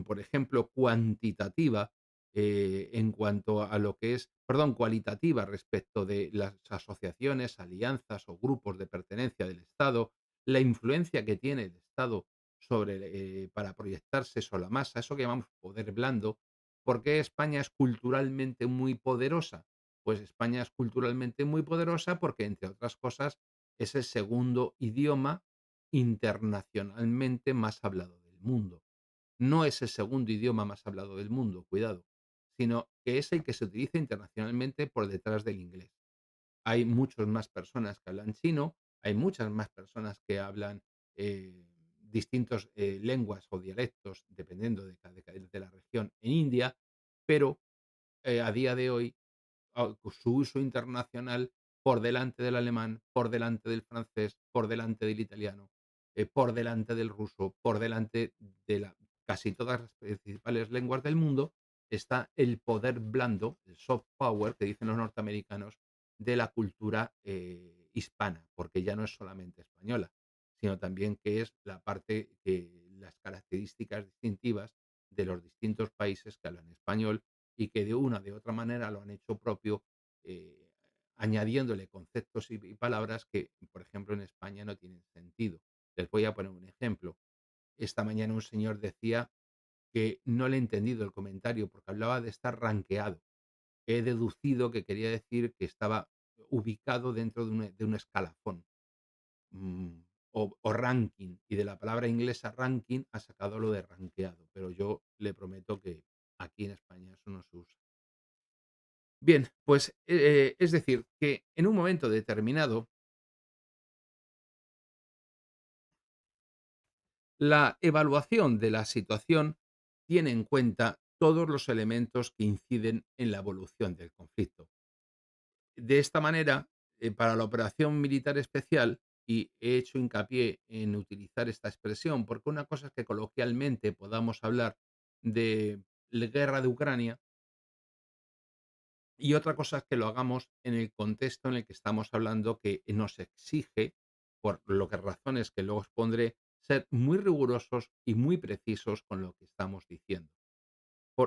Speaker 1: por ejemplo, cuantitativa, en cuanto a lo que es, perdón, cualitativa respecto de las asociaciones, alianzas o grupos de pertenencia del Estado, la influencia que tiene el Estado para proyectarse sobre la masa, eso que llamamos poder blando. ¿Por qué España es culturalmente muy poderosa? Pues España es culturalmente muy poderosa porque, entre otras cosas, es el segundo idioma internacionalmente más hablado del mundo. No es el segundo idioma más hablado del mundo, cuidado, sino que es el que se utiliza internacionalmente por detrás del inglés. Hay muchas más personas que hablan chino, hay muchas más personas que hablan distintos lenguas o dialectos, dependiendo de la región, en India, pero a día de hoy su uso internacional por delante del alemán, por delante del francés, por delante del italiano, por delante del ruso, por delante de casi todas las principales lenguas del mundo, está el poder blando, el soft power que dicen los norteamericanos, de la cultura hispana, porque ya no es solamente española, sino también que es las características distintivas de los distintos países que hablan español y que de una de otra manera lo han hecho propio, eh, añadiéndole conceptos y palabras que, por ejemplo, en España no tienen sentido. Les voy a poner un ejemplo. Esta mañana un señor decía que no le he entendido el comentario porque hablaba de estar ranqueado. He deducido que quería decir que estaba ubicado dentro de un escalafón, mm, o ranking, y de la palabra inglesa ranking ha sacado lo de ranqueado, pero yo le prometo que aquí en España eso no se usa. Bien, pues, es decir, que en un momento determinado, la evaluación de la situación tiene en cuenta todos los elementos que inciden en la evolución del conflicto. De esta manera, para la operación militar especial, y he hecho hincapié en utilizar esta expresión, porque una cosa es que coloquialmente podamos hablar de la guerra de Ucrania y otra cosa es que lo hagamos en el contexto en el que estamos hablando, que nos exige, por lo que razones que luego expondré, ser muy rigurosos y muy precisos con lo que estamos diciendo.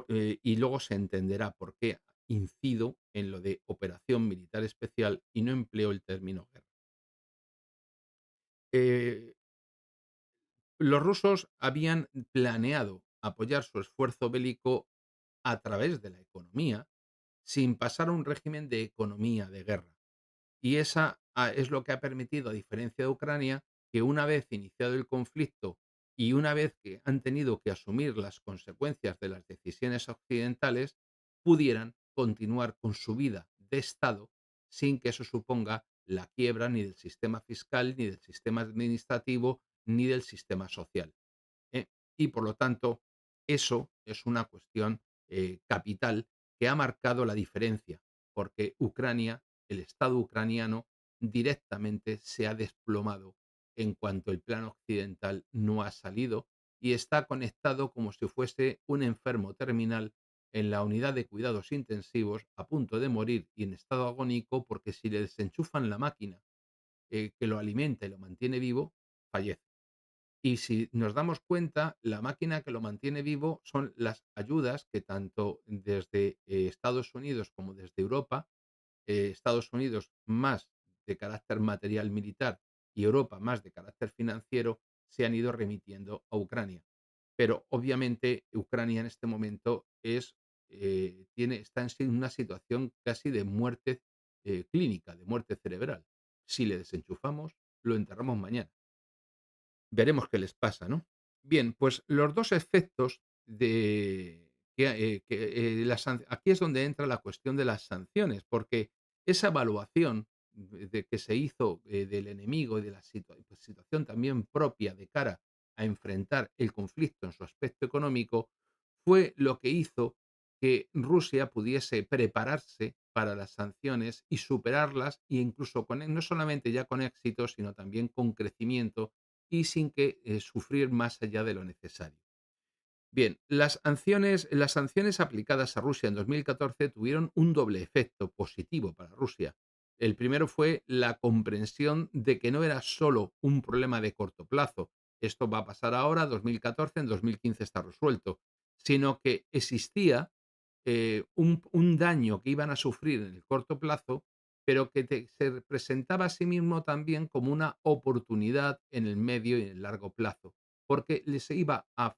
Speaker 1: Y luego se entenderá por qué incido en lo de operación militar especial y no empleo el término guerra. Eh, los rusos habían planeado apoyar su esfuerzo bélico a través de la economía, sin pasar a un régimen de economía de guerra. Y esa es lo que ha permitido, a diferencia de Ucrania, que una vez iniciado el conflicto y una vez que han tenido que asumir las consecuencias de las decisiones occidentales, pudieran continuar con su vida de Estado sin que eso suponga la quiebra ni del sistema fiscal, ni del sistema administrativo, ni del sistema social. ¿Eh? Y por lo tanto, eso es una cuestión capital que ha marcado la diferencia, porque Ucrania, el Estado ucraniano, directamente se ha desplomado en cuanto el plan occidental no ha salido y está conectado como si fuese un enfermo terminal en la unidad de cuidados intensivos a punto de morir y en estado agónico porque si le desenchufan la máquina que lo alimenta y lo mantiene vivo, fallece. Y si nos damos cuenta, la máquina que lo mantiene vivo son las ayudas que tanto desde Estados Unidos como desde Europa, Estados Unidos más de carácter material militar y Europa más de carácter financiero, se han ido remitiendo a Ucrania. Pero obviamente Ucrania en este momento está en una situación casi de muerte clínica, de muerte cerebral. Si le desenchufamos, lo enterramos mañana. Veremos qué les pasa, ¿no? Bien, pues los 2 efectos las aquí es donde entra la cuestión de las sanciones, porque esa evaluación de que se hizo, del enemigo y de la situación también propia de cara a enfrentar el conflicto en su aspecto económico, fue lo que hizo que Rusia pudiese prepararse para las sanciones y superarlas, e incluso no solamente ya con éxito, sino también con crecimiento y sin que sufrir más allá de lo necesario. Bien, las sanciones aplicadas a Rusia en 2014 tuvieron un doble efecto positivo para Rusia. El primero fue la comprensión de que no era solo un problema de corto plazo, esto va a pasar ahora, 2014, en 2015 está resuelto, sino que existía un daño que iban a sufrir en el corto plazo, pero que se presentaba a sí mismo también como una oportunidad en el medio y en el largo plazo, porque les iba a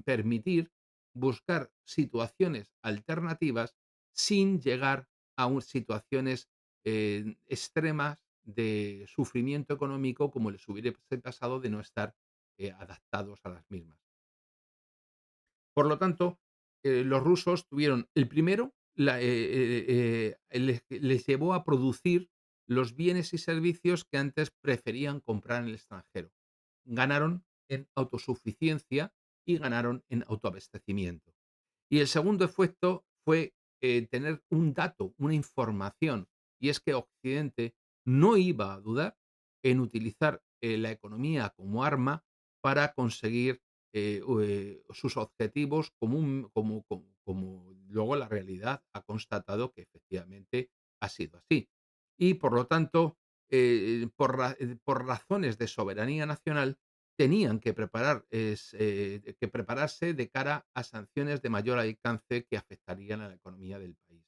Speaker 1: permitir buscar situaciones alternativas sin llegar a situaciones extremas de sufrimiento económico como les hubiese pasado de no estar adaptados a las mismas. Por lo tanto, los rusos tuvieron el primero, les llevó a producir los bienes y servicios que antes preferían comprar en el extranjero. Ganaron en autosuficiencia y ganaron en autoabastecimiento. Y el segundo efecto fue tener un dato, una información, y es que Occidente no iba a dudar en utilizar la economía como arma para conseguir sus objetivos como luego la realidad ha constatado que efectivamente ha sido así. Y por lo tanto, por razones de soberanía nacional, tenían que prepararse de cara a sanciones de mayor alcance que afectarían a la economía del país.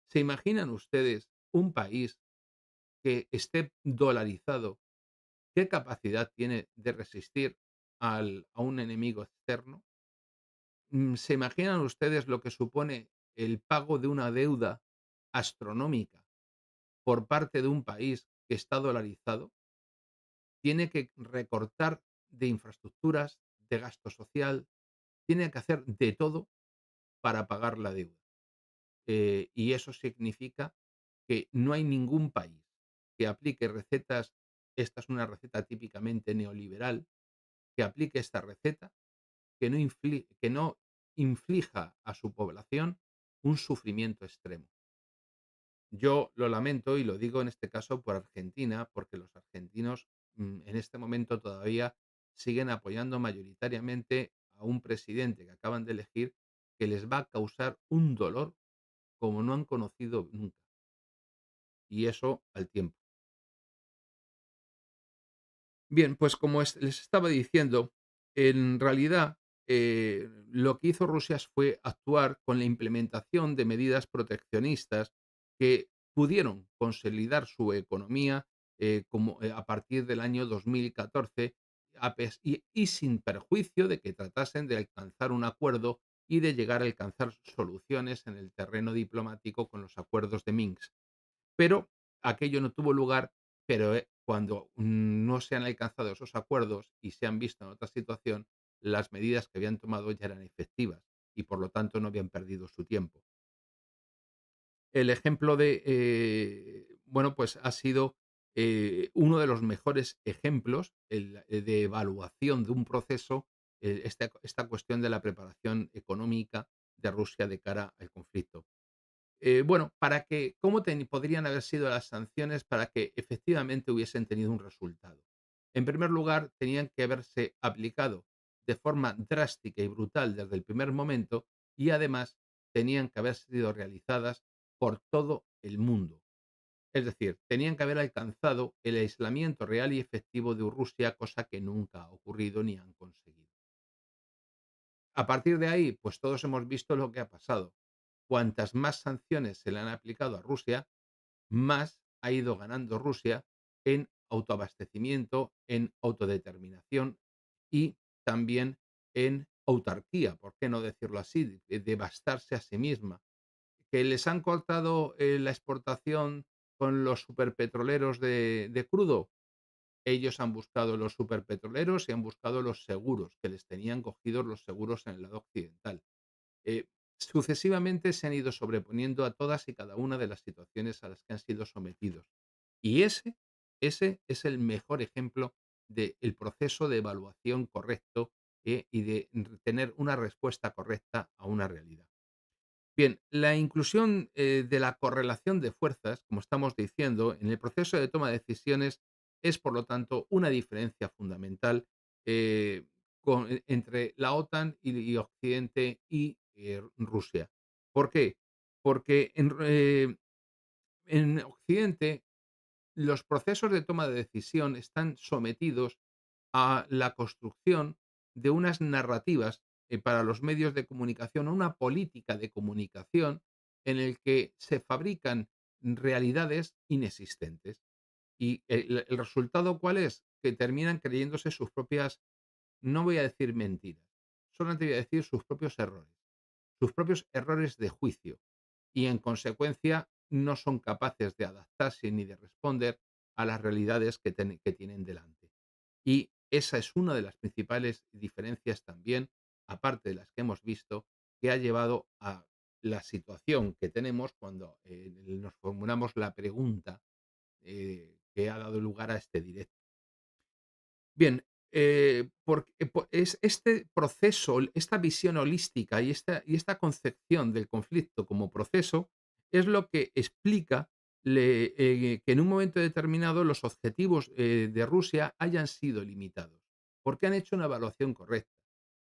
Speaker 1: ¿Se imaginan ustedes un país que esté dolarizado? ¿Qué capacidad tiene de resistir a un enemigo externo? ¿Se imaginan ustedes lo que supone el pago de una deuda astronómica por parte de un país que está dolarizado? Tiene que recortar de infraestructuras, de gasto social, tiene que hacer de todo para pagar la deuda. y eso significa que no hay ningún país que aplique recetas, esta es una receta típicamente neoliberal, que aplique esta receta, que no inflija a su población un sufrimiento extremo. Yo lo lamento y lo digo en este caso por Argentina, porque los argentinos en este momento todavía siguen apoyando mayoritariamente a un presidente que acaban de elegir que les va a causar un dolor como no han conocido nunca. Y eso al tiempo. Bien, pues como les estaba diciendo, en realidad lo que hizo Rusia fue actuar con la implementación de medidas proteccionistas que pudieron consolidar su economía a partir del año 2014 y sin perjuicio de que tratasen de alcanzar un acuerdo y de llegar a alcanzar soluciones en el terreno diplomático con los acuerdos de Minsk. Pero aquello no tuvo lugar, pero, cuando no se han alcanzado esos acuerdos y se han visto en otra situación, las medidas que habían tomado ya eran efectivas y, por lo tanto, no habían perdido su tiempo. El ejemplo bueno, pues ha sido, uno de los mejores ejemplos, de evaluación de un proceso, esta cuestión de la preparación económica de Rusia de cara al conflicto. Bueno, ¿cómo podrían haber sido las sanciones para que efectivamente hubiesen tenido un resultado? En primer lugar, tenían que haberse aplicado de forma drástica y brutal desde el primer momento y además tenían que haber sido realizadas por todo el mundo. Es decir, tenían que haber alcanzado el aislamiento real y efectivo de Rusia, cosa que nunca ha ocurrido ni han conseguido. A partir de ahí, pues todos hemos visto lo que ha pasado. Cuantas más sanciones se le han aplicado a Rusia, más ha ido ganando Rusia en autoabastecimiento, en autodeterminación y también en autarquía, ¿por qué no decirlo así? De bastarse a sí misma. Que les han cortado la exportación con los superpetroleros de crudo. Ellos han buscado los superpetroleros y han buscado los seguros, que les tenían cogidos los seguros en el lado occidental. Eh, Sucesivamente se han ido sobreponiendo a todas y cada una de las situaciones a las que han sido sometidos. Y ese es el mejor ejemplo del proceso de evaluación correcto y de tener una respuesta correcta a una realidad. Bien, la inclusión de la correlación de fuerzas, como estamos diciendo, en el proceso de toma de decisiones es, por lo tanto, una diferencia fundamental eh, entre la OTAN y Occidente y Rusia. ¿Por qué? Porque en Occidente los procesos de toma de decisión están sometidos a la construcción de unas narrativas para los medios de comunicación, una política de comunicación en el que se fabrican realidades inexistentes. ¿Y el resultado cuál es? Que terminan creyéndose sus propias, no voy a decir mentiras, solamente voy a decir sus propios errores de juicio y en consecuencia no son capaces de adaptarse ni de responder a las realidades que tienen delante. Y esa es una de las principales diferencias también, aparte de las que hemos visto, que ha llevado a la situación que tenemos cuando nos formulamos la pregunta que ha dado lugar a este directo. Bien, es este proceso, esta visión holística y esta concepción del conflicto como proceso es lo que explica que en un momento determinado los objetivos de Rusia hayan sido limitados, porque han hecho una evaluación correcta.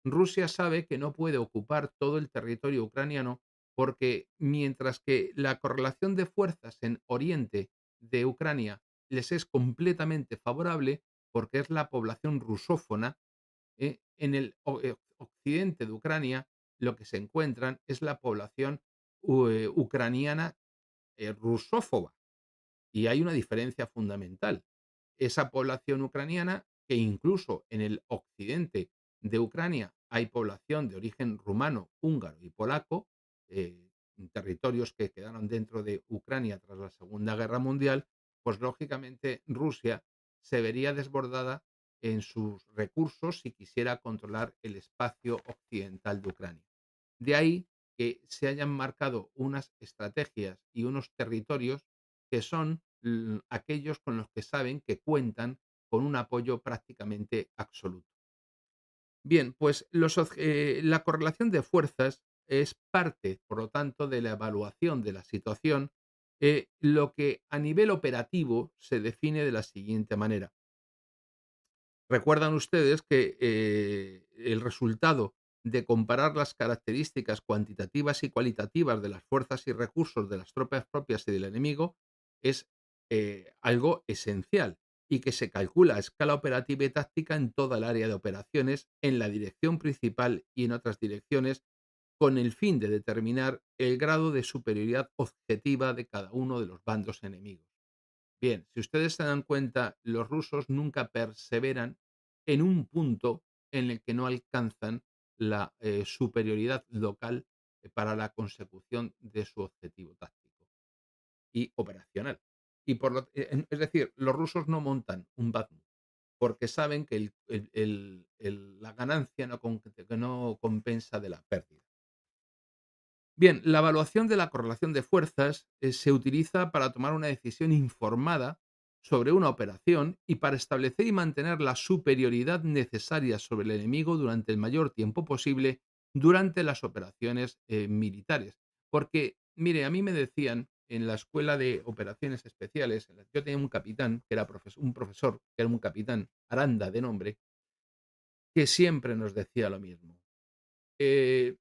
Speaker 1: Rusia sabe que no puede ocupar todo el territorio ucraniano porque mientras que la correlación de fuerzas en oriente de Ucrania les es completamente favorable, porque es la población rusófona, en el occidente de Ucrania lo que se encuentran es la población ucraniana rusófoba. Y hay una diferencia fundamental. Esa población ucraniana, que incluso en el occidente de Ucrania hay población de origen rumano, húngaro y polaco, territorios que quedaron dentro de Ucrania tras la Segunda Guerra Mundial, pues lógicamente Rusia se vería desbordada en sus recursos si quisiera controlar el espacio occidental de Ucrania. De ahí que se hayan marcado unas estrategias y unos territorios que son aquellos con los que saben que cuentan con un apoyo prácticamente absoluto. Bien, pues la correlación de fuerzas es parte, por lo tanto, de la evaluación de la situación, lo que a nivel operativo se define de la siguiente manera. Recuerdan ustedes que el resultado de comparar las características cuantitativas y cualitativas de las fuerzas y recursos de las tropas propias y del enemigo es algo esencial y que se calcula a escala operativa y táctica en toda el área de operaciones, en la dirección principal y en otras direcciones, con el fin de determinar el grado de superioridad objetiva de cada uno de los bandos enemigos. Bien, si ustedes se dan cuenta, los rusos nunca perseveran en un punto en el que no alcanzan la superioridad local para la consecución de su objetivo táctico y operacional. Es decir, los rusos no montan un Bakhmut porque saben que la ganancia que no compensa de la pérdida. Bien, la evaluación de la correlación de fuerzas se utiliza para tomar una decisión informada sobre una operación y para establecer y mantener la superioridad necesaria sobre el enemigo durante el mayor tiempo posible durante las operaciones militares. Porque, mire, a mí me decían en la escuela de operaciones especiales, yo tenía un capitán, que era un profesor, que era un capitán Aranda de nombre, que siempre nos decía lo mismo. eh,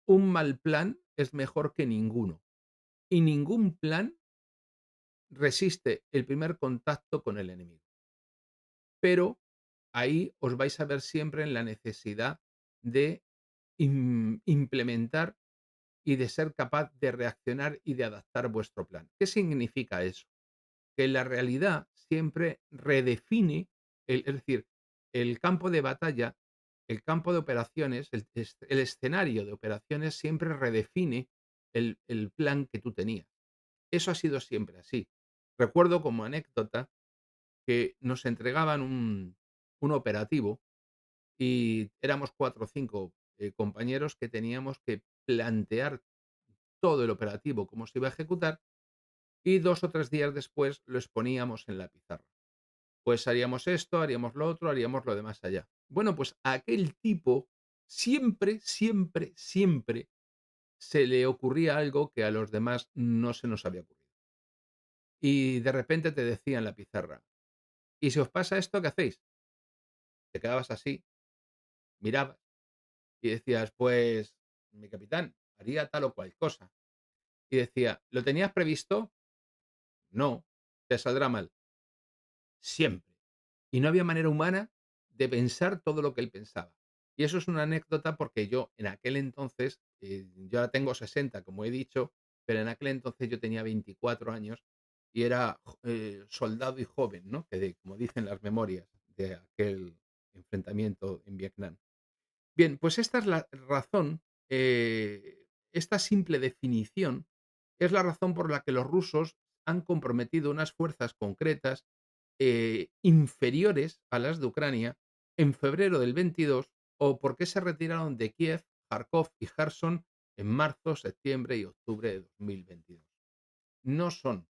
Speaker 1: un mal plan es mejor que ninguno. Y ningún plan resiste el primer contacto con el enemigo. Pero ahí os vais a ver siempre en la necesidad de implementar y de ser capaz de reaccionar y de adaptar vuestro plan. ¿Qué significa eso? Que la realidad siempre redefine, es decir, el campo de batalla, el campo de operaciones, el escenario de operaciones siempre redefine el plan que tú tenías. Eso ha sido siempre así. Recuerdo como anécdota que nos entregaban un operativo y éramos 4 o 5 compañeros que teníamos que plantear todo el operativo, cómo se iba a ejecutar, y 2 o 3 días después lo exponíamos en la pizarra. Pues haríamos esto, haríamos lo otro, haríamos lo demás allá. Bueno, pues a aquel tipo siempre, siempre, siempre se le ocurría algo que a los demás no se nos había ocurrido. Y de repente te decía en la pizarra: "¿Y si os pasa esto, qué hacéis?". Te quedabas así, mirabas y decías: "Pues, mi capitán, haría tal o cual cosa". Y decía: "¿Lo tenías previsto?". "No, te saldrá mal". Siempre. Y no había manera humana de pensar todo lo que él pensaba. Y eso es una anécdota porque yo en aquel entonces, yo ahora tengo 60, como he dicho, pero en aquel entonces yo tenía 24 años y era soldado y joven, ¿no? Como dicen las memorias de aquel enfrentamiento en Vietnam. Bien, pues esta es la razón, esta simple definición es la razón por la que los rusos han comprometido unas fuerzas concretas inferiores a las de Ucrania en febrero del 22 o por qué se retiraron de Kiev, Kharkov y Kherson en marzo, septiembre y octubre de 2022. No son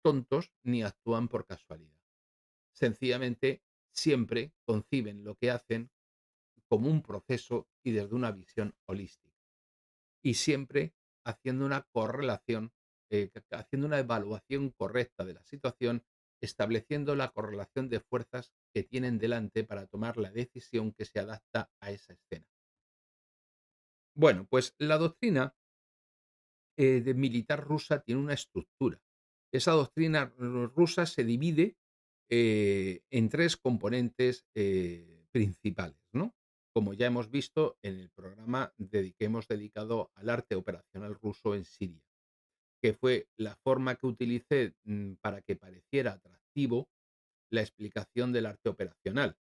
Speaker 1: tontos ni actúan por casualidad. Sencillamente, siempre conciben lo que hacen como un proceso y desde una visión holística. Y siempre haciendo una correlación, haciendo una evaluación correcta de la situación, estableciendo la correlación de fuerzas que tienen delante para tomar la decisión que se adapta a esa escena. Bueno, pues la doctrina de militar rusa tiene una estructura. Esa doctrina rusa se divide en tres componentes principales, ¿no? Como ya hemos visto en el programa que hemos dedicado al arte operacional ruso en Siria, que fue la forma que utilicé para que pareciera atractivo la explicación del arte operacional.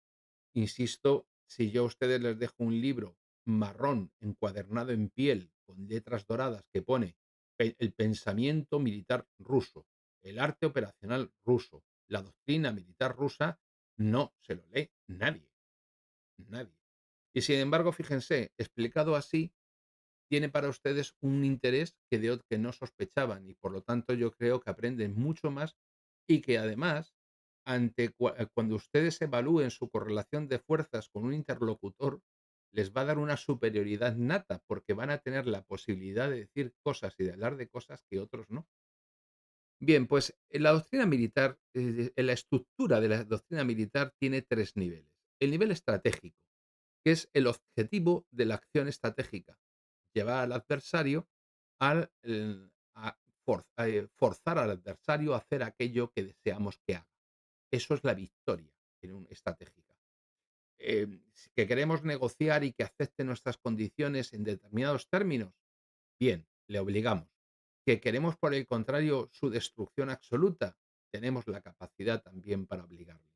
Speaker 1: Insisto, si yo a ustedes les dejo un libro marrón encuadernado en piel con letras doradas que pone el pensamiento militar ruso, el arte operacional ruso, la doctrina militar rusa, no se lo lee nadie, nadie. Y sin embargo, fíjense, explicado así, tiene para ustedes un interés que no sospechaban y por lo tanto yo creo que aprenden mucho más y que además, cuando ustedes evalúen su correlación de fuerzas con un interlocutor, les va a dar una superioridad nata porque van a tener la posibilidad de decir cosas y de hablar de cosas que otros no. Bien, pues la doctrina militar, la estructura de la doctrina militar tiene tres niveles. El nivel estratégico, que es el objetivo de la acción estratégica, llevar al adversario a forzar al adversario a hacer aquello que deseamos que haga. Eso es la victoria estratégica. Que queremos negociar y que acepte nuestras condiciones en determinados términos, bien, le obligamos. Que queremos, por el contrario, su destrucción absoluta, tenemos la capacidad también para obligarle.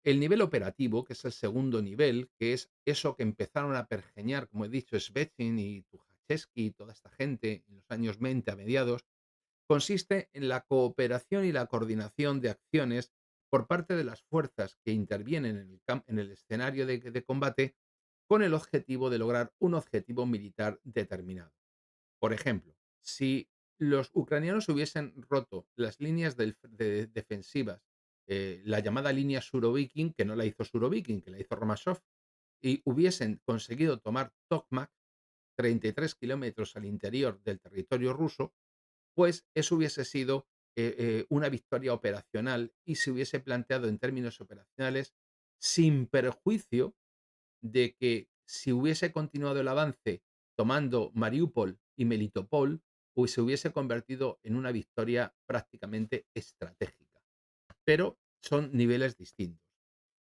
Speaker 1: El nivel operativo, que es el segundo nivel, que es eso que empezaron a pergeñar, como he dicho, Svechin y Tukhachevsky y toda esta gente en los años 20 a mediados, consiste en la cooperación y la coordinación de acciones por parte de las fuerzas que intervienen en el escenario de combate con el objetivo de lograr un objetivo militar determinado. Por ejemplo, si los ucranianos hubiesen roto las líneas defensivas, la llamada línea Surovikin, que no la hizo Surovikin, que la hizo Romashov, y hubiesen conseguido tomar Tokmak, 33 kilómetros al interior del territorio ruso, pues eso hubiese sido una victoria operacional y se hubiese planteado en términos operacionales sin perjuicio de que si hubiese continuado el avance tomando Mariupol y Melitopol, pues se hubiese convertido en una victoria prácticamente estratégica. Pero son niveles distintos.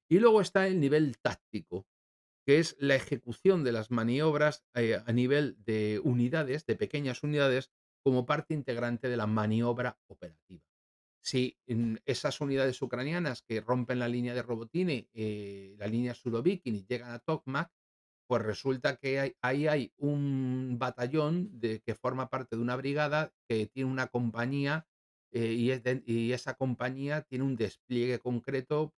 Speaker 1: Y luego está el nivel táctico, que es la ejecución de las maniobras a nivel de unidades, de pequeñas unidades, como parte integrante de la maniobra operativa. Si esas unidades ucranianas que rompen la línea de Robotini, la línea Surovikin y llegan a Tokmak, pues resulta que ahí hay un batallón que forma parte de una brigada que tiene una compañía y esa compañía tiene un despliegue concreto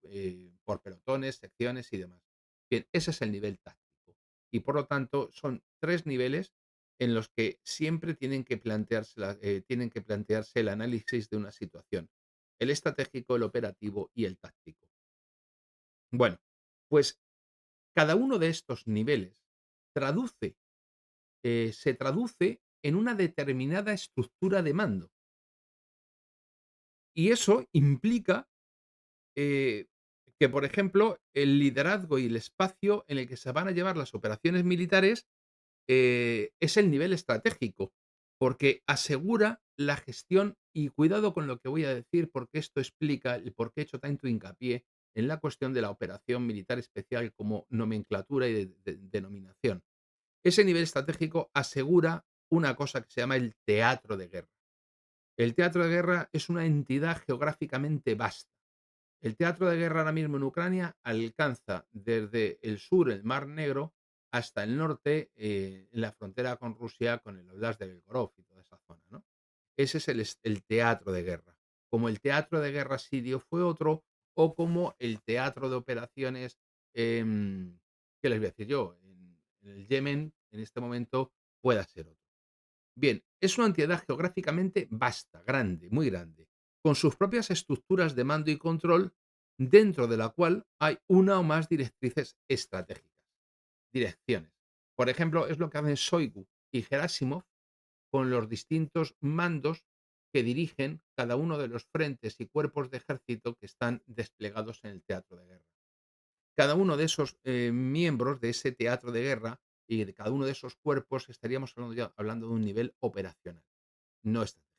Speaker 1: por pelotones, secciones y demás. Bien, ese es el nivel táctico. Y por lo tanto, son tres niveles en los que siempre tienen que plantearse el análisis de una situación: el estratégico, el operativo y el táctico. Bueno, pues cada uno de estos niveles traduce, se traduce en una determinada estructura de mando. Y eso implica eh, que, por ejemplo, el liderazgo y el espacio en el que se van a llevar las operaciones militares es el nivel estratégico, porque asegura la gestión y cuidado con lo que voy a decir, porque esto explica el por qué he hecho tanto hincapié en la cuestión de la operación militar especial como nomenclatura y denominación. Ese nivel estratégico asegura una cosa que se llama el teatro de guerra. El teatro de guerra es una entidad geográficamente vasta. El teatro de guerra ahora mismo en Ucrania alcanza desde el sur, el Mar Negro, hasta el norte, en la frontera con Rusia, con el Oblast de Belgorod y toda esa zona, ¿no? Ese es el teatro de guerra. Como el teatro de guerra sirio fue otro, o como el teatro de operaciones, ¿qué les voy a decir yo? En el Yemen, en este momento, pueda ser otro. Bien, es una entidad geográficamente vasta, grande, muy grande, con sus propias estructuras de mando y control, dentro de la cual hay una o más directrices estratégicas, direcciones. Por ejemplo, es lo que hacen Shoigu y Gerasimov con los distintos mandos que dirigen cada uno de los frentes y cuerpos de ejército que están desplegados en el teatro de guerra. Cada uno de esos miembros de ese teatro de guerra y de cada uno de esos cuerpos estaríamos hablando de un nivel operacional, no estratégico.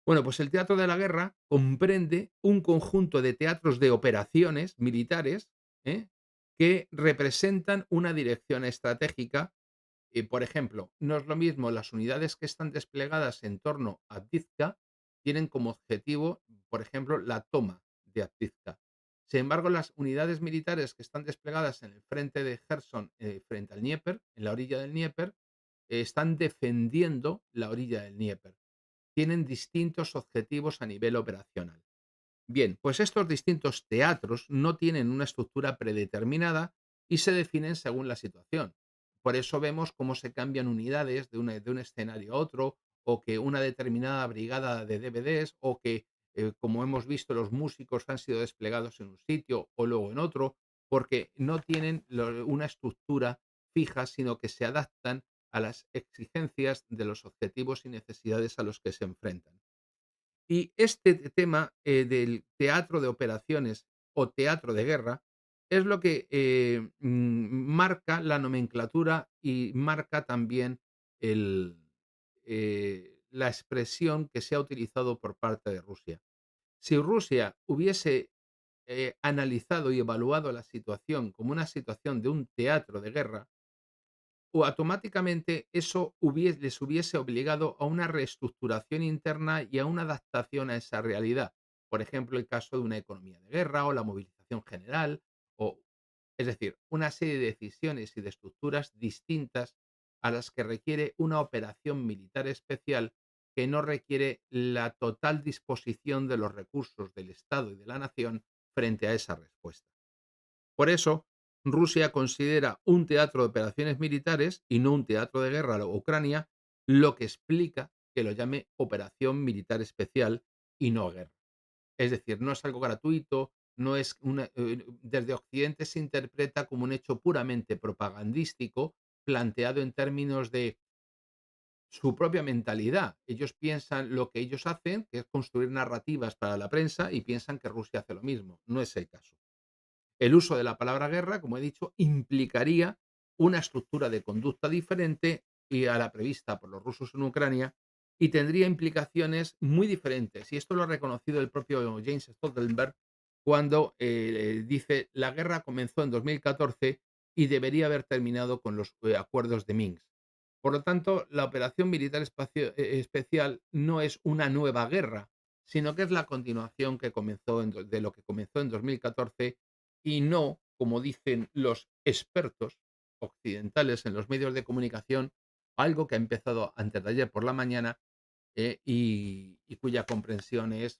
Speaker 1: Bueno, pues el teatro de la guerra comprende un conjunto de teatros de operaciones militares ¿eh? que representan una dirección estratégica. Por ejemplo, no es lo mismo las unidades que están desplegadas en torno a Avdiivka tienen como objetivo, por ejemplo, la toma de Avdiivka. Sin embargo, las unidades militares que están desplegadas en el frente de Gerson, frente al Dnieper, en la orilla del Dnieper, están defendiendo la orilla del Dnieper. Tienen distintos objetivos a nivel operacional. Bien, pues estos distintos teatros no tienen una estructura predeterminada y se definen según la situación. Por eso vemos cómo se cambian unidades de un escenario a otro, o que una determinada brigada de DVDs, o que, como hemos visto, los músicos han sido desplegados en un sitio o luego en otro, porque no tienen una estructura fija, sino que se adaptan a las exigencias de los objetivos y necesidades a los que se enfrentan. Y este tema, del teatro de operaciones o teatro de guerra es lo que, marca la nomenclatura y marca también la expresión que se ha utilizado por parte de Rusia. Si Rusia hubiese, analizado y evaluado la situación como una situación de un teatro de guerra, o automáticamente eso les hubiese obligado a una reestructuración interna y a una adaptación a esa realidad. Por ejemplo, el caso de una economía de guerra o la movilización general, o, es decir, una serie de decisiones y de estructuras distintas a las que requiere una operación militar especial que no requiere la total disposición de los recursos del Estado y de la nación frente a esa respuesta. Por eso, Rusia considera un teatro de operaciones militares y no un teatro de guerra a Ucrania, lo que explica que lo llame operación militar especial y no guerra. Es decir, no es algo gratuito, no es desde Occidente se interpreta como un hecho puramente propagandístico, planteado en términos de su propia mentalidad. Ellos piensan lo que ellos hacen, que es construir narrativas para la prensa, y piensan que Rusia hace lo mismo. No es el caso. El uso de la palabra guerra, como he dicho, implicaría una estructura de conducta diferente y a la prevista por los rusos en Ucrania, y tendría implicaciones muy diferentes. Y esto lo ha reconocido el propio James Stoltenberg cuando dice la guerra comenzó en 2014 y debería haber terminado con los acuerdos de Minsk. Por lo tanto, la operación militar especial no es una nueva guerra, sino que es la continuación que de lo que comenzó en 2014, y no, como dicen los expertos occidentales en los medios de comunicación, algo que ha empezado antes de ayer por la mañana, y cuya comprensión es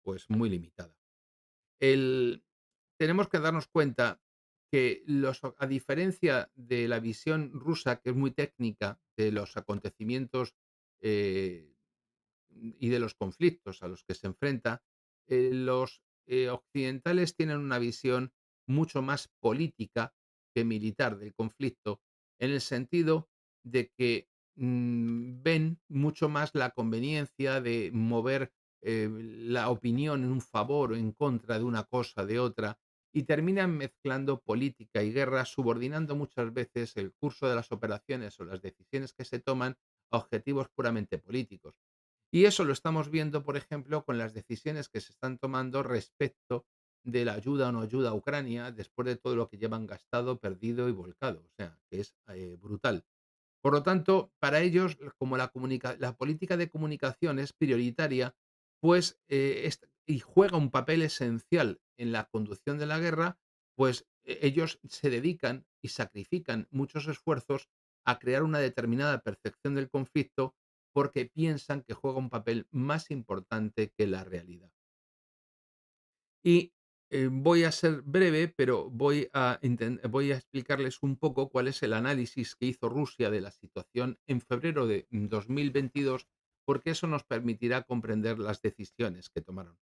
Speaker 1: pues muy limitada. El- Tenemos que darnos cuenta que a diferencia de la visión rusa, que es muy técnica de los acontecimientos, eh, y de los conflictos a los que se enfrenta, los occidentales tienen una visión mucho más política que militar del conflicto, en el sentido de que ven mucho más la conveniencia de mover la opinión en un favor o en contra de una cosa, de otra, y terminan mezclando política y guerra, subordinando muchas veces el curso de las operaciones o las decisiones que se toman a objetivos puramente políticos. Y eso lo estamos viendo, por ejemplo, con las decisiones que se están tomando respecto de la ayuda o no ayuda a Ucrania, después de todo lo que llevan gastado, perdido y volcado. O sea, que es brutal. Por lo tanto, para ellos, como la política de comunicación es prioritaria, pues, y juega un papel esencial en la conducción de la guerra, pues, ellos se dedican y sacrifican muchos esfuerzos a crear una determinada percepción del conflicto, porque piensan que juega un papel más importante que la realidad. Y, voy a ser breve, pero voy a explicarles un poco cuál es el análisis que hizo Rusia de la situación en febrero de 2022, porque eso nos permitirá comprender las decisiones que tomaron.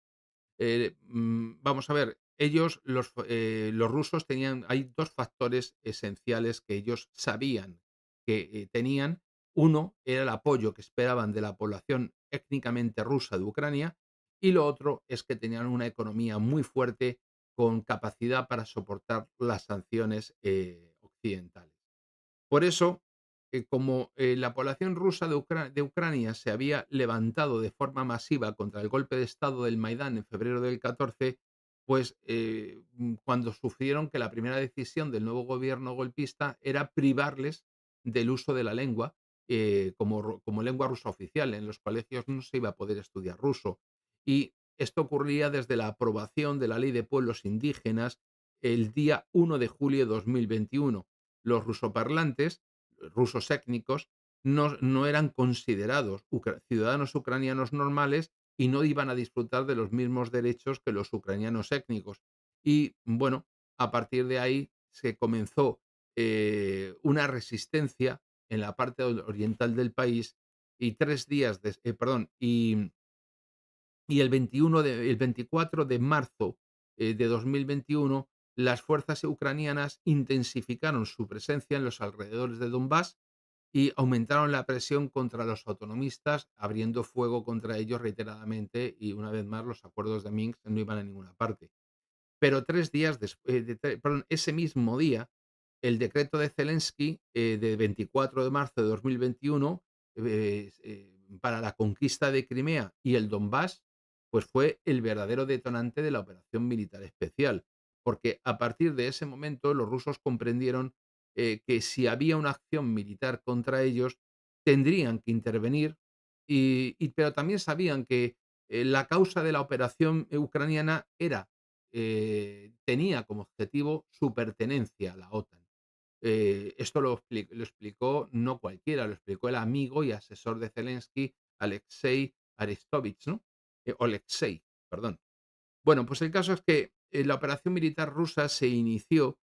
Speaker 1: Vamos a ver, los rusos tenían hay 2 factores esenciales que ellos sabían que, tenían. Uno era el apoyo que esperaban de la población étnicamente rusa de Ucrania, y lo otro es que tenían una economía muy fuerte, con capacidad para soportar las sanciones, occidentales. Por eso, como, la población rusa de Ucrania se había levantado de forma masiva contra el golpe de estado del Maidán en febrero del 14, pues, cuando sufrieron que la primera decisión del nuevo gobierno golpista era privarles del uso de la lengua, como lengua rusa oficial. En los colegios no se iba a poder estudiar ruso. Y esto ocurría desde la aprobación de la Ley de Pueblos Indígenas el día 1 de julio de 2021. Los rusoparlantes, rusos étnicos, no eran considerados ciudadanos ucranianos normales, y no iban a disfrutar de los mismos derechos que los ucranianos étnicos. Y bueno, a partir de ahí se comenzó una resistencia en la parte oriental del país y 3 días perdón, y el 24 de marzo, de 2021, las fuerzas ucranianas intensificaron su presencia en los alrededores de Donbass y aumentaron la presión contra los autonomistas, abriendo fuego contra ellos reiteradamente, y una vez más los acuerdos de Minsk no iban a ninguna parte. Pero 3 días después, perdón, ese mismo día, el decreto de Zelensky, de 24 de marzo de 2021, para la conquista de Crimea y el Donbass, pues fue el verdadero detonante de la operación militar especial, porque a partir de ese momento los rusos comprendieron, que si había una acción militar contra ellos, tendrían que intervenir, pero también sabían que, la causa de la operación, ucraniana era tenía como objetivo su pertenencia a la OTAN. Esto lo explicó no cualquiera, lo explicó el amigo y asesor de Zelensky, Alexei Arestovich, ¿no? Oleksei, perdón. Bueno, pues el caso es que, la operación militar rusa se inició,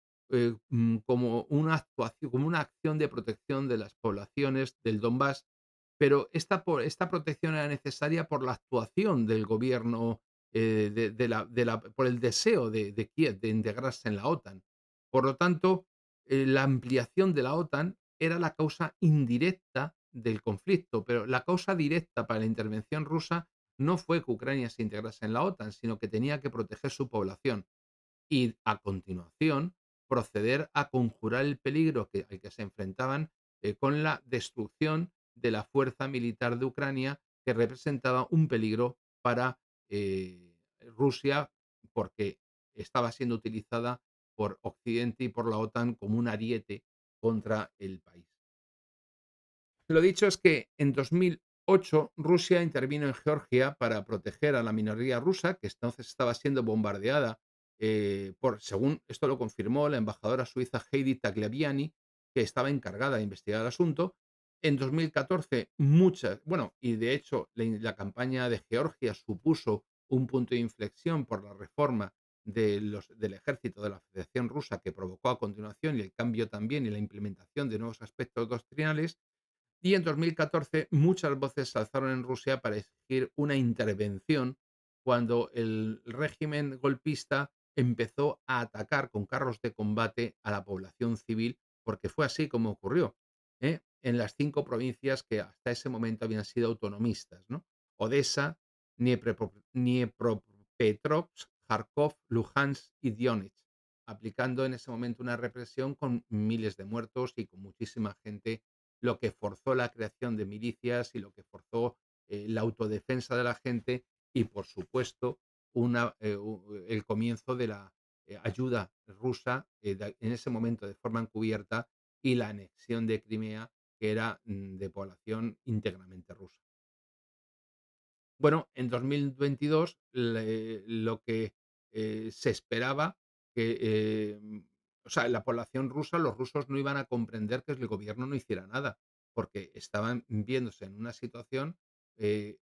Speaker 1: como una actuación, como una acción de protección de las poblaciones del Donbass, pero esta protección era necesaria por la actuación del gobierno, por el deseo de Kiev de integrarse en la OTAN. Por lo tanto, la ampliación de la OTAN era la causa indirecta del conflicto, pero la causa directa para la intervención rusa no fue que Ucrania se integrase en la OTAN, sino que tenía que proteger su población y, a continuación, proceder a conjurar el peligro al que se enfrentaban, con la destrucción de la fuerza militar de Ucrania, que representaba un peligro para Rusia, porque estaba siendo utilizada por Occidente y por la OTAN como un ariete contra el país. Lo dicho es que en 2008 Rusia intervino en Georgia para proteger a la minoría rusa, que entonces estaba siendo bombardeada, según esto lo confirmó la embajadora suiza Heidi Tagliabiani, que estaba encargada de investigar el asunto. En 2014, bueno, y de hecho la campaña de Georgia supuso un punto de inflexión por la reforma del ejército de la Federación Rusa, que provocó a continuación, y el cambio también y la implementación de nuevos aspectos doctrinales. Y en 2014 muchas voces se alzaron en Rusia para exigir una intervención cuando el régimen golpista empezó a atacar con carros de combate a la población civil, porque fue así como ocurrió, en las 5 provincias que hasta ese momento habían sido autonomistas, ¿no? Odessa, Dniepropetrovsk, Kharkov, Luhansk y Donetsk, aplicando en ese momento una represión con miles de muertos y con muchísima gente, lo que forzó la creación de milicias y lo que forzó, la autodefensa de la gente y, por supuesto, el comienzo de la ayuda rusa, en ese momento de forma encubierta, y la anexión de Crimea, que era, de población íntegramente rusa. Bueno, en 2022 lo que, se esperaba que, o sea, la población rusa, los rusos no iban a comprender que el gobierno no hiciera nada, porque estaban viéndose en una situación,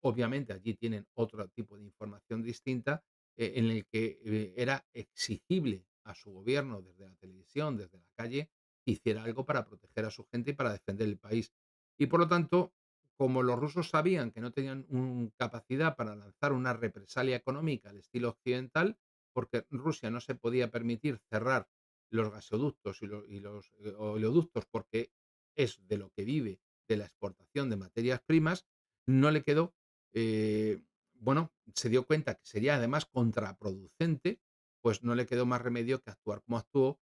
Speaker 1: obviamente allí tienen otro tipo de información distinta, en el que, era exigible a su gobierno desde la televisión, desde la calle, que hiciera algo para proteger a su gente y para defender el país. Y por lo tanto, como los rusos sabían que no tenían capacidad para lanzar una represalia económica al estilo occidental, porque Rusia no se podía permitir cerrar los gasoductos y los oleoductos, porque es de lo que vive, de la exportación de materias primas, no le quedó, bueno, se dio cuenta que sería además contraproducente, pues no le quedó más remedio que actuar como actuó,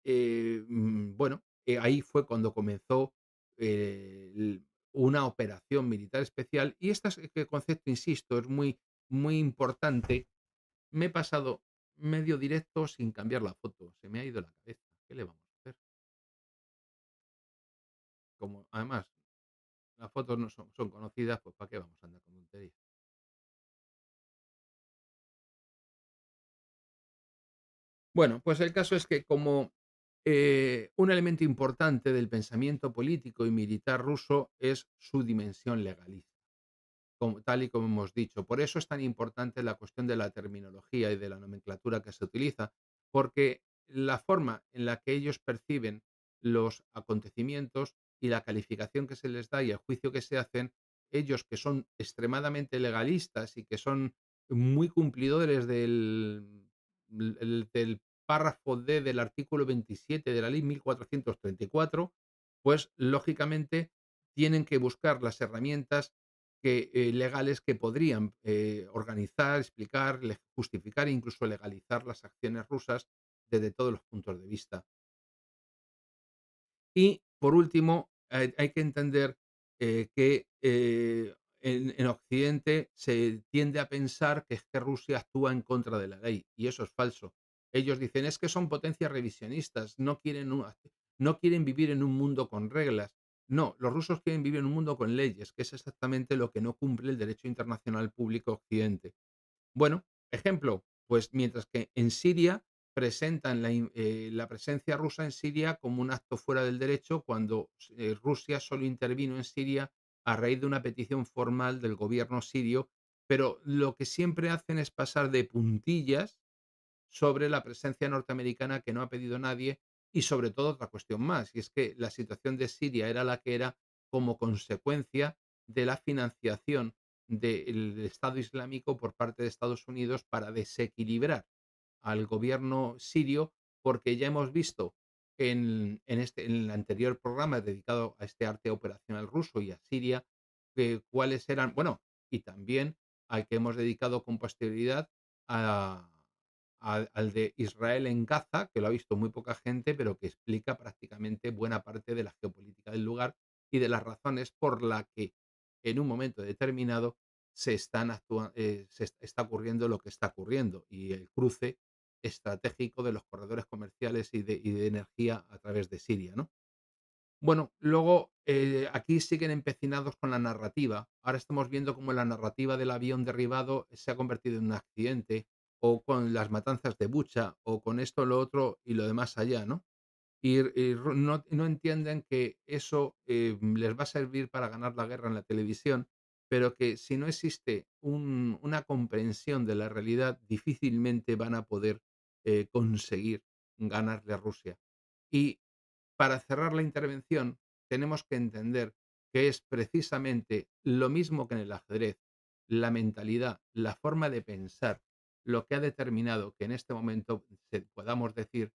Speaker 1: bueno, ahí fue cuando comenzó, una operación militar especial. Y este concepto, insisto, es muy, muy importante. Me he pasado medio directo sin cambiar la foto, se me ha ido la cabeza. ¿Qué le vamos a hacer? Como además las fotos no son conocidas, pues ¿para qué vamos a andar con tonterías? Bueno, pues el caso es que, como un elemento importante del pensamiento político y militar ruso es su dimensión legalista, tal y como hemos dicho. Por eso es tan importante la cuestión de la terminología y de la nomenclatura que se utiliza, porque la forma en la que ellos perciben los acontecimientos y la calificación que se les da y el juicio que se hacen, ellos que son extremadamente legalistas y que son muy cumplidores del párrafo D del artículo 27 de la ley 1434, pues lógicamente tienen que buscar las herramientas legales que podrían organizar, explicar, justificar e incluso legalizar las acciones rusas desde todos los puntos de vista. Y por último, hay que entender que en Occidente se tiende a pensar que es que Rusia actúa en contra de la ley y eso es falso. Ellos dicen es que son potencias revisionistas, no quieren vivir en un mundo con reglas. No, los rusos quieren vivir en un mundo con leyes, que es exactamente lo que no cumple el derecho internacional público occidente. Bueno, ejemplo, pues mientras que en Siria presentan la presencia rusa en Siria como un acto fuera del derecho, cuando Rusia solo intervino en Siria a raíz de una petición formal del gobierno sirio, pero lo que siempre hacen es pasar de puntillas sobre la presencia norteamericana que no ha pedido nadie y sobre todo otra cuestión más, y es que la situación de Siria era la que era como consecuencia de la financiación del Estado Islámico por parte de Estados Unidos para desequilibrar al gobierno sirio, porque ya hemos visto en el anterior programa dedicado a este arte operacional ruso y a Siria, cuáles eran, bueno, y también al que hemos dedicado con posterioridad a, al de Israel en Gaza, que lo ha visto muy poca gente, pero que explica prácticamente buena parte de la geopolítica del lugar y de las razones por la que en un momento determinado se está ocurriendo lo que está ocurriendo y el cruce estratégico de los corredores comerciales y de energía a través de Siria, ¿no? Bueno, luego aquí siguen empecinados con la narrativa. Ahora estamos viendo cómo la narrativa del avión derribado se ha convertido en un accidente, o con las matanzas de Bucha, o con esto, lo otro y lo demás allá, ¿no? No entienden que eso les va a servir para ganar la guerra en la televisión, pero que si no existe una comprensión de la realidad, difícilmente van a poder conseguir ganarle a Rusia. Y para cerrar la intervención, tenemos que entender que es precisamente lo mismo que en el ajedrez, la mentalidad, la forma de pensar, lo que ha determinado que en este momento podamos decir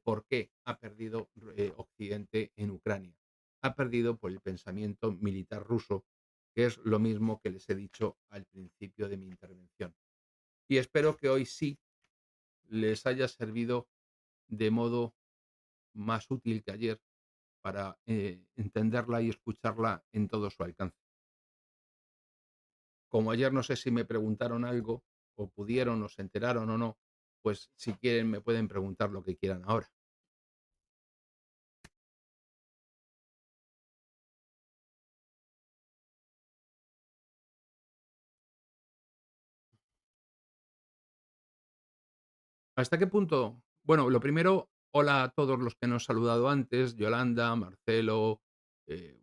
Speaker 1: por qué ha perdido Occidente en Ucrania. Ha perdido por el pensamiento militar ruso, que es lo mismo que les he dicho al principio de mi intervención. Y espero que hoy sí les haya servido de modo más útil que ayer para entenderla y escucharla en todo su alcance. Como ayer no sé si me preguntaron algo, o pudieron, o se enteraron o no, pues si quieren me pueden preguntar lo que quieran ahora. ¿Hasta qué punto? Bueno, lo primero, hola a todos los que nos he saludado antes, Yolanda, Marcelo,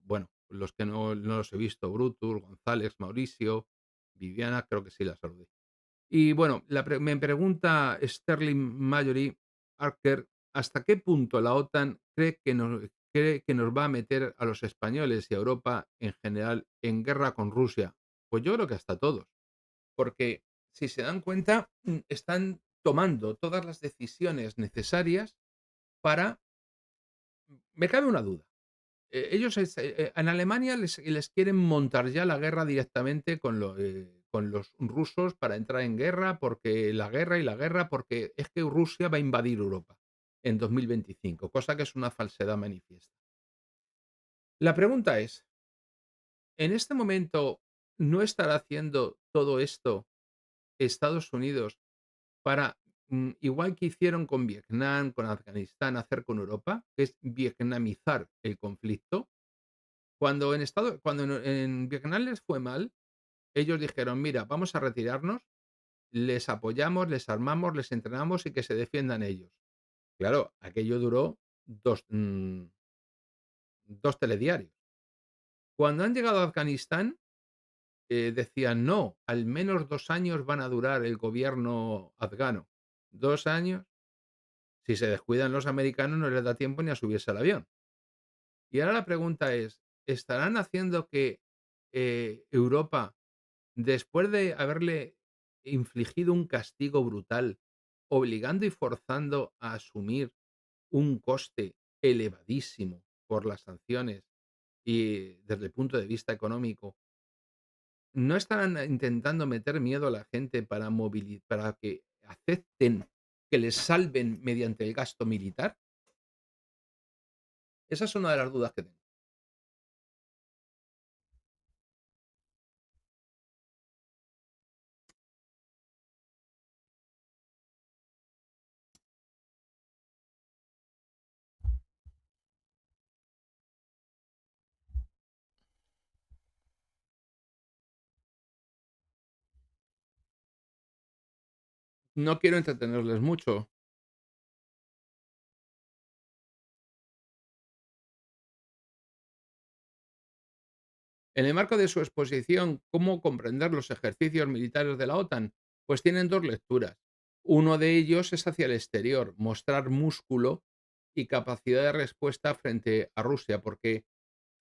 Speaker 1: bueno, los que no los he visto, Brutus, González, Mauricio, Viviana, creo que sí la saludé. Y bueno, me pregunta Sterling Mallory Archer, ¿hasta qué punto la OTAN cree que nos va a meter a los españoles y a Europa en general en guerra con Rusia? Pues yo creo que hasta todos, porque si se dan cuenta, están tomando todas las decisiones necesarias para... Me cabe una duda. En Alemania les quieren montar ya la guerra directamente con los rusos para entrar en guerra, porque la guerra y la guerra, porque es que Rusia va a invadir Europa en 2025, cosa que es una falsedad manifiesta. La pregunta es, ¿en este momento no estará haciendo todo esto Estados Unidos para, igual que hicieron con Vietnam, con Afganistán, hacer con Europa, que es vietnamizar el conflicto? Cuando en Vietnam les fue mal, ellos dijeron: "Mira, vamos a retirarnos, les apoyamos, les armamos, les entrenamos y que se defiendan ellos". Claro, aquello duró 2 telediarios. Cuando han llegado a Afganistán, decían: "No, al menos 2 años van a durar el gobierno afgano". 2 años. Si se descuidan los americanos, no les da tiempo ni a subirse al avión. Y ahora la pregunta es, ¿estarán haciendo que Europa, después de haberle infligido un castigo brutal, obligando y forzando a asumir un coste elevadísimo por las sanciones y desde el punto de vista económico, no estarán intentando meter miedo a la gente para que acepten que les salven mediante el gasto militar? Esa es una de las dudas que tengo. No quiero entretenerles mucho. En el marco de su exposición, ¿cómo comprender los ejercicios militares de la OTAN? Pues tienen dos lecturas. Uno de ellos es hacia el exterior, mostrar músculo y capacidad de respuesta frente a Rusia, porque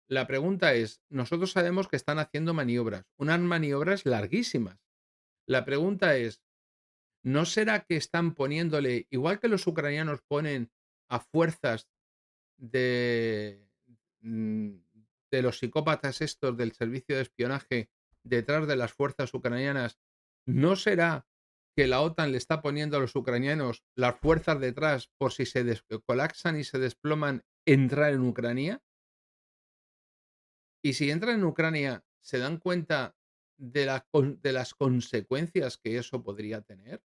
Speaker 1: la pregunta es, nosotros sabemos que están haciendo maniobras, unas maniobras larguísimas. La pregunta es, ¿no será que están poniéndole, igual que los ucranianos ponen a fuerzas de, mm, de los psicópatas estos del servicio de espionaje detrás de las fuerzas ucranianas, ¿no será que la OTAN le está poniendo a los ucranianos las fuerzas detrás por si colapsan y se desploman, entrar en Ucrania? Y si entran en Ucrania, ¿se dan cuenta de las consecuencias que eso podría tener?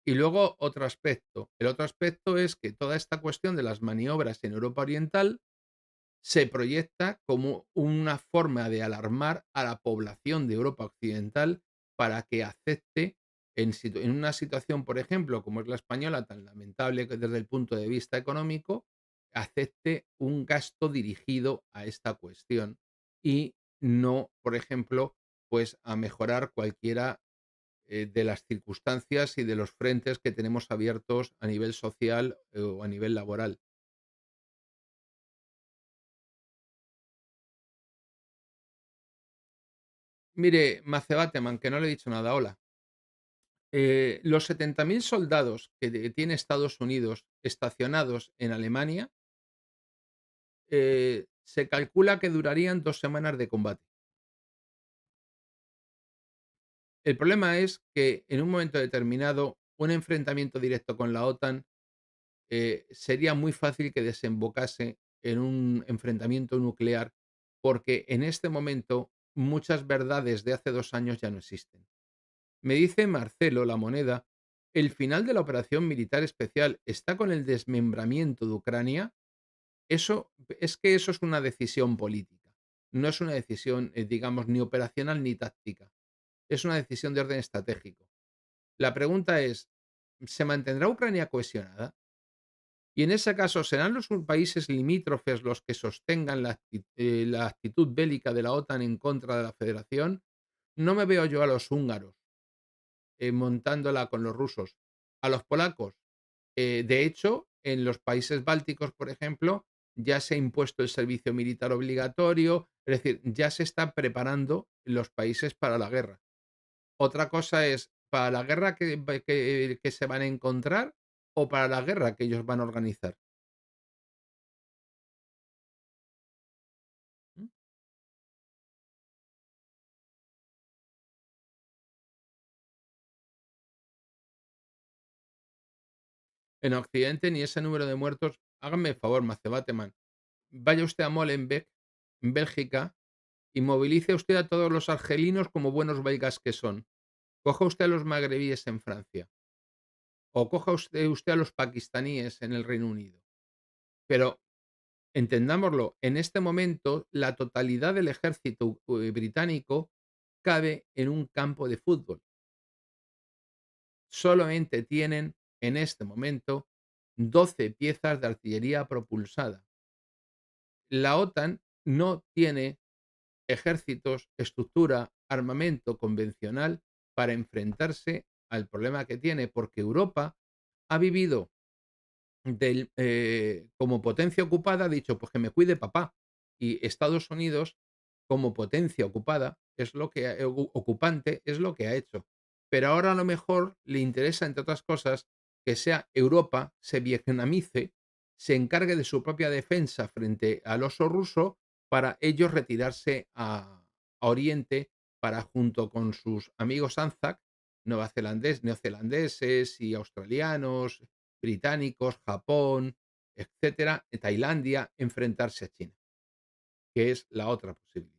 Speaker 1: Y luego otro aspecto. El otro aspecto es que toda esta cuestión de las maniobras en Europa Oriental se proyecta como una forma de alarmar a la población de Europa Occidental para que acepte en una situación, por ejemplo, como es la española, tan lamentable que desde el punto de vista económico, acepte un gasto dirigido a esta cuestión y no, por ejemplo, pues a mejorar cualquiera de las circunstancias y de los frentes que tenemos abiertos a nivel social o a nivel laboral. Mire, Macebateman, que no le he dicho nada, hola. Los 70.000 soldados que tiene Estados Unidos estacionados en Alemania, se calcula que durarían 2 semanas de combate. El problema es que en un momento determinado, un enfrentamiento directo con la OTAN sería muy fácil que desembocase en un enfrentamiento nuclear, porque en este momento muchas verdades de hace 2 años ya no existen. Me dice Marcelo La Moneda, el final de la operación militar especial está con el desmembramiento de Ucrania. Eso es una decisión política. No es una decisión, digamos, ni operacional ni táctica. Es una decisión de orden estratégico. La pregunta es, ¿se mantendrá Ucrania cohesionada? Y en ese caso, ¿serán los países limítrofes los que sostengan la actitud bélica de la OTAN en contra de la Federación? No me veo yo a los húngaros montándola con los rusos. A los polacos, de hecho, en los países bálticos, por ejemplo, ya se ha impuesto el servicio militar obligatorio, es decir, ya se está preparando los países para la guerra. Otra cosa es, ¿para la guerra que se van a encontrar o para la guerra que ellos van a organizar? ¿Mm? En Occidente, ni ese número de muertos. Hágame el favor, Bateman. Vaya usted a Molenbeek, en Bélgica, y movilice usted a todos los argelinos como buenos belgas que son. Coja usted a los magrebíes en Francia, o coja usted a los pakistaníes en el Reino Unido. Pero entendámoslo, en este momento la totalidad del ejército británico cabe en un campo de fútbol. Solamente tienen en este momento 12 piezas de artillería propulsada. La OTAN no tiene ejércitos, estructura, armamento convencional para enfrentarse al problema que tiene, porque Europa ha vivido como potencia ocupada, ha dicho: "Pues que me cuide papá". Y Estados Unidos, como potencia ocupada, es lo que ocupante, es lo que ha hecho. Pero ahora a lo mejor le interesa, entre otras cosas, que sea Europa, se vietnamice, se encargue de su propia defensa frente al oso ruso, para ellos retirarse a Oriente, para, junto con sus amigos ANZAC, neozelandeses y australianos, británicos, Japón, etcétera, Tailandia, enfrentarse a China, que es la otra posibilidad.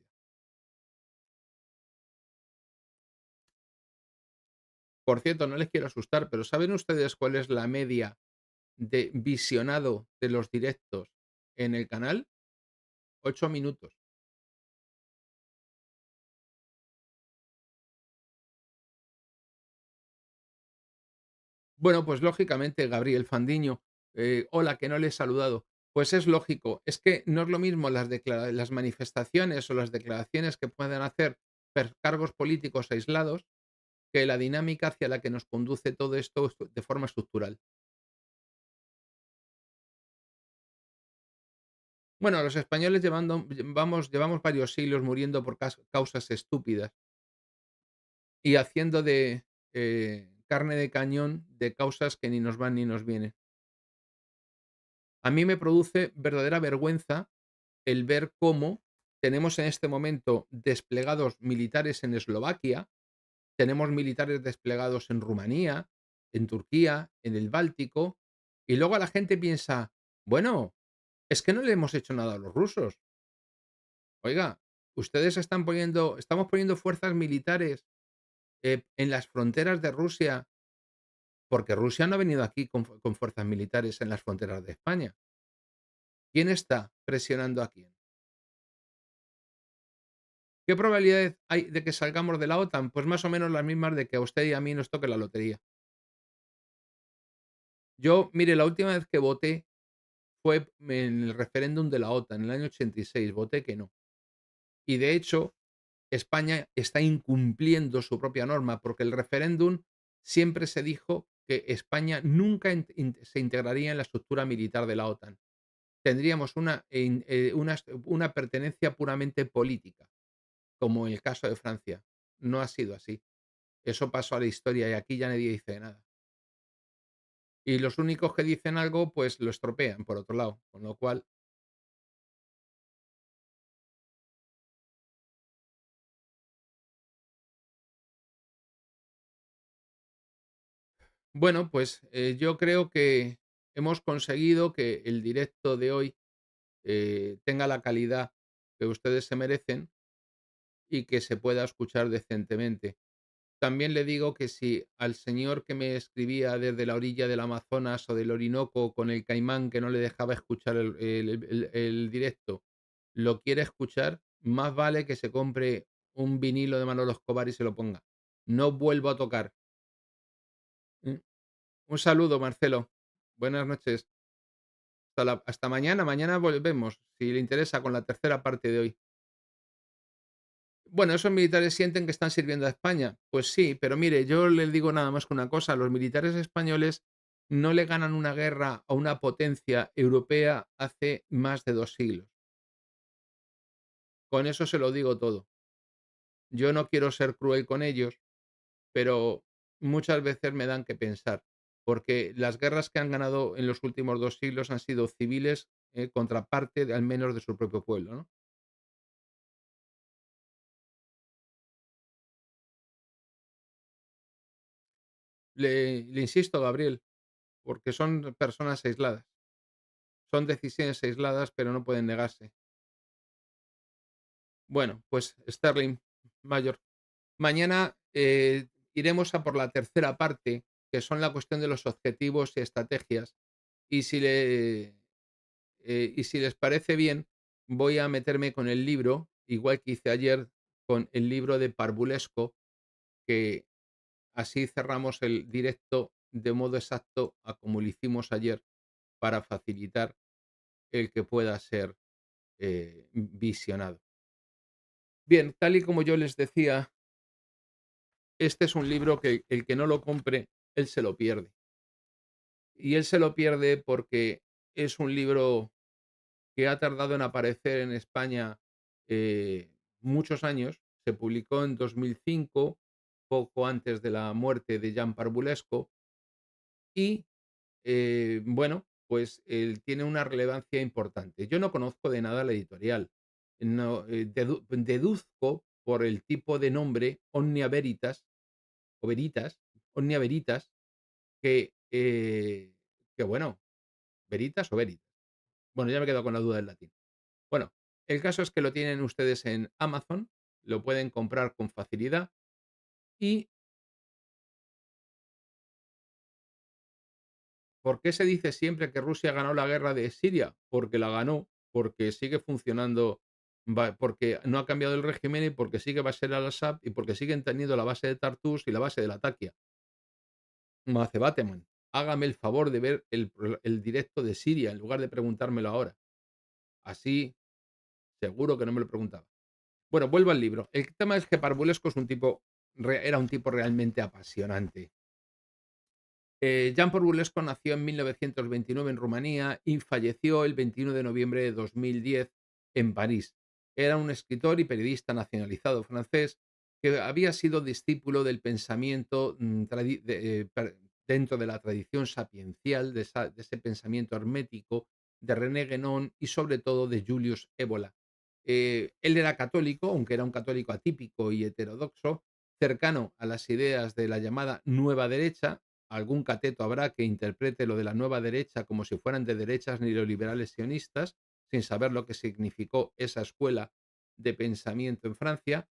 Speaker 1: Por cierto, no les quiero asustar, pero ¿saben ustedes cuál es la media de visionado de los directos en el canal? 8 minutos. Bueno, pues lógicamente, Gabriel Fandiño, hola, que no le he saludado. Pues es lógico, es que no es lo mismo las manifestaciones o las declaraciones que puedan hacer cargos políticos aislados, que la dinámica hacia la que nos conduce todo esto de forma estructural. Bueno, los españoles llevamos varios siglos muriendo por causas estúpidas y haciendo de carne de cañón de causas que ni nos van ni nos vienen. A mí me produce verdadera vergüenza el ver cómo tenemos en este momento desplegados militares en Eslovaquia, tenemos militares desplegados en Rumanía, en Turquía, en el Báltico, y luego la gente piensa, bueno, es que no le hemos hecho nada a los rusos. Oiga, estamos poniendo fuerzas militares en las fronteras de Rusia, porque Rusia no ha venido aquí con fuerzas militares en las fronteras de España. ¿Quién está presionando a quién? ¿Qué probabilidades hay de que salgamos de la OTAN? Pues más o menos las mismas de que a usted y a mí nos toque la lotería. Yo, mire, la última vez que voté fue en el referéndum de la OTAN, en el año 86, voté que no. Y de hecho, España está incumpliendo su propia norma, porque el referéndum siempre se dijo que España nunca se integraría en la estructura militar de la OTAN. Tendríamos una pertenencia puramente política, como en el caso de Francia. No ha sido así. Eso pasó a la historia y aquí ya nadie dice nada. Y los únicos que dicen algo, pues lo estropean, por otro lado. Con lo cual, bueno, pues yo creo que hemos conseguido que el directo de hoy tenga la calidad que ustedes se merecen y que se pueda escuchar decentemente. También le digo que si al señor que me escribía desde la orilla del Amazonas o del Orinoco con el caimán que no le dejaba escuchar el directo, lo quiere escuchar, más vale que se compre un vinilo de Manolo Escobar y se lo ponga. No vuelvo a tocar. Mm. Un saludo, Marcelo. Buenas noches. Hasta mañana. Mañana volvemos, si le interesa, con la tercera parte de hoy. Bueno, esos militares sienten que están sirviendo a España. Pues sí, pero mire, yo les digo nada más que una cosa, los militares españoles no le ganan una guerra a una potencia europea hace más de 2 siglos. Con eso se lo digo todo. Yo no quiero ser cruel con ellos, pero muchas veces me dan que pensar, porque las guerras que han ganado en los últimos 2 siglos han sido civiles, contra parte al menos de su propio pueblo, ¿no? Le insisto, Gabriel, porque son personas aisladas. Son decisiones aisladas, pero no pueden negarse. Bueno, pues Sterling, Mayor, mañana iremos a por la tercera parte, que son la cuestión de los objetivos y estrategias. Y si les parece bien, voy a meterme con el libro, igual que hice ayer con el libro de Parvulesco, que así cerramos el directo de modo exacto a como lo hicimos ayer, para facilitar el que pueda ser visionado. Bien, tal y como yo les decía, este es un libro que el que no lo compre, él se lo pierde. y él se lo pierde porque es un libro que ha tardado en aparecer en España, muchos años. Se publicó en 2005, poco antes de la muerte de Jan Parvulesco, y, bueno, pues, tiene una relevancia importante. Yo no conozco de nada la editorial. No, deduzco por el tipo de nombre, Omnia Veritas, o Veritas, Omnia Veritas, que bueno, ¿Veritas o Veritas? Bueno, ya me he quedado con la duda del latín. Bueno, el caso es que lo tienen ustedes en Amazon, lo pueden comprar con facilidad. ¿Y por qué se dice siempre que Rusia ganó la guerra de Siria? Porque la ganó, porque sigue funcionando, porque no ha cambiado el régimen y porque sigue Bashar al-Assad y porque siguen teniendo la base de Tartus y la base de Latakia. Mace Bateman, hágame el favor de ver el directo de Siria en lugar de preguntármelo ahora. Así seguro que no me lo preguntaba. Bueno, vuelvo al libro. El tema es que Parvulesco es un tipo, era un tipo realmente apasionante. Jan Burlesco nació en 1929 en Rumanía y falleció el 21 de noviembre de 2010 en París. Era un escritor y periodista nacionalizado francés que había sido discípulo del pensamiento dentro de la tradición sapiencial, de ese pensamiento hermético de René Guénon y sobre todo de Julius Evola. Él era católico, aunque era un católico atípico y heterodoxo, cercano a las ideas de la llamada nueva derecha. Algún cateto habrá que interprete lo de la nueva derecha como si fueran de derechas neoliberales sionistas, sin saber lo que significó esa escuela de pensamiento en Francia,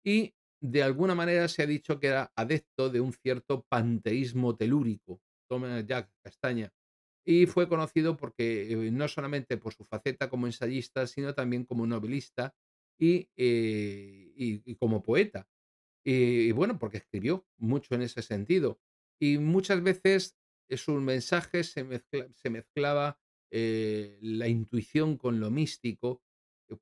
Speaker 1: y de alguna manera se ha dicho que era adepto de un cierto panteísmo telúrico, toma Jacques Castaña, y fue conocido porque no solamente por su faceta como ensayista, sino también como novelista y como poeta. Y bueno, porque escribió mucho en ese sentido. Y muchas veces sus mensajes se mezclaba la intuición con lo místico,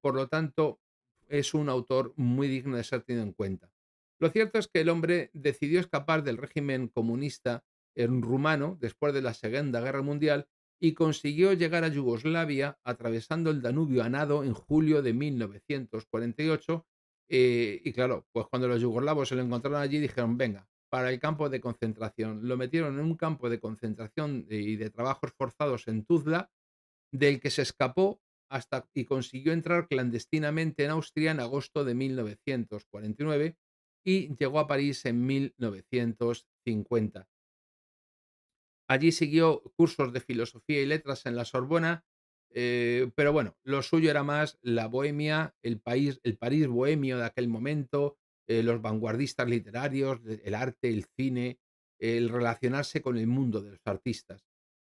Speaker 1: por lo tanto, es un autor muy digno de ser tenido en cuenta. Lo cierto es que el hombre decidió escapar del régimen comunista en rumano después de la Segunda Guerra Mundial y consiguió llegar a Yugoslavia atravesando el Danubio a nado en julio de 1948. Y claro, pues cuando los yugoslavos se lo encontraron allí, dijeron: "Venga, para el campo de concentración". Lo metieron en un campo de concentración y de trabajos forzados en Tuzla, del que se escapó hasta y consiguió entrar clandestinamente en Austria en agosto de 1949 y llegó a París en 1950. Allí siguió cursos de filosofía y letras en la Sorbona, pero bueno, lo suyo era más la bohemia, el París bohemio de aquel momento, los vanguardistas literarios, el arte, el cine, el relacionarse con el mundo de los artistas.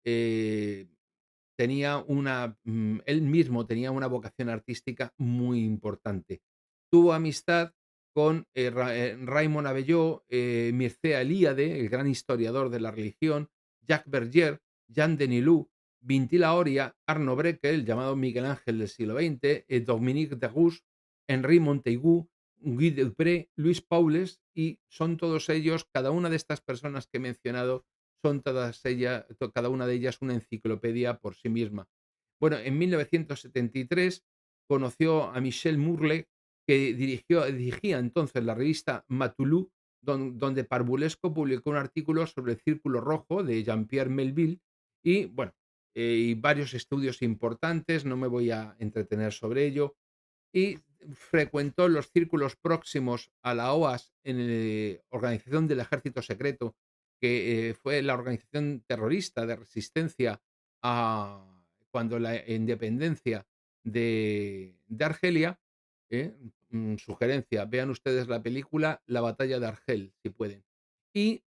Speaker 1: Eh, él mismo tenía una vocación artística muy importante. Tuvo amistad con Raymond Abelló, Mircea Eliade, el gran historiador de la religión, Jacques Bergier, Jean Denisloux, Vintila Oria, Arno Breker, el llamado Miguel Ángel del siglo XX, Dominique Degus, Henri Montaigu, Guy Dupré, Luis Paules, y son todos ellos, cada una de estas personas que he mencionado, son todas ellas, cada una de ellas una enciclopedia por sí misma. Bueno, en 1973 conoció a Michel Murle, que dirigía entonces la revista Matulú, donde Parvulesco publicó un artículo sobre el Círculo Rojo de Jean-Pierre Melville y, bueno, y varios estudios importantes, no me voy a entretener sobre ello, y frecuentó los círculos próximos a la OAS, en Organización del Ejército Secreto, que fue la organización terrorista de resistencia a cuando la independencia de Argelia. Sugerencia, vean ustedes la película La batalla de Argel, si pueden. Y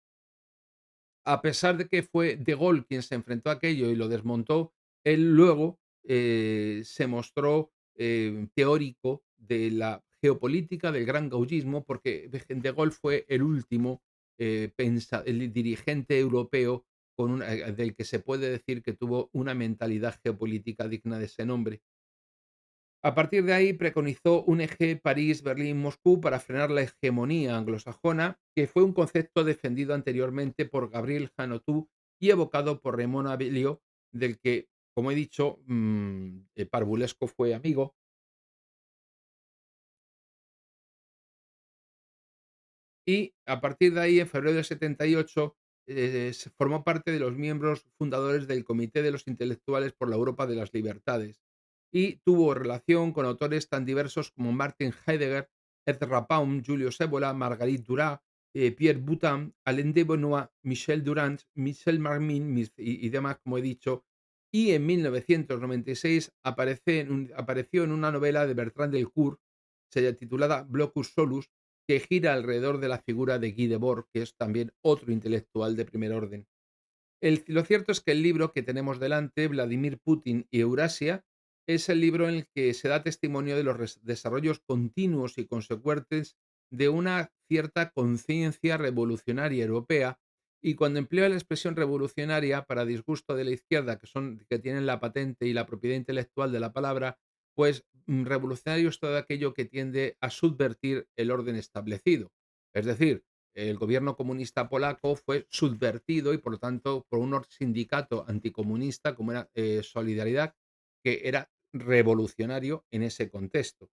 Speaker 1: a pesar de que fue De Gaulle quien se enfrentó a aquello y lo desmontó, él luego se mostró teórico de la geopolítica del gran gaullismo, porque De Gaulle fue el último el dirigente europeo del que se puede decir que tuvo una mentalidad geopolítica digna de ese nombre. A partir de ahí preconizó un eje París-Berlín-Moscú para frenar la hegemonía anglosajona, que fue un concepto defendido anteriormente por Gabriel Hanotaux y evocado por Raymond Avelio, del que, como he dicho, Parvulesco fue amigo. Y a partir de ahí, en febrero del 78, se formó parte de los miembros fundadores del Comité de los Intelectuales por la Europa de las Libertades y tuvo relación con autores tan diversos como Martin Heidegger, Ezra Pound, Julius Evola, Marguerite Duras, Pierre Boutin, Alain de Benoit, Michel Durand, Michel Marmin y demás, como he dicho. Y en 1996 apareció en una novela de Bertrand Delcourt, titulada Blocus Solus, que gira alrededor de la figura de Guy Debord, que es también otro intelectual de primer orden. Lo cierto es que el libro que tenemos delante, Vladimir Putin y Eurasia, es el libro en el que se da testimonio de los desarrollos continuos y consecuentes de una cierta conciencia revolucionaria europea. Y cuando emplea la expresión revolucionaria para disgusto de la izquierda, que tienen la patente y la propiedad intelectual de la palabra, pues revolucionario es todo aquello que tiende a subvertir el orden establecido. Es decir, el gobierno comunista polaco fue subvertido y, por lo tanto, por un sindicato anticomunista como era Solidaridad, que era revolucionario en ese contexto.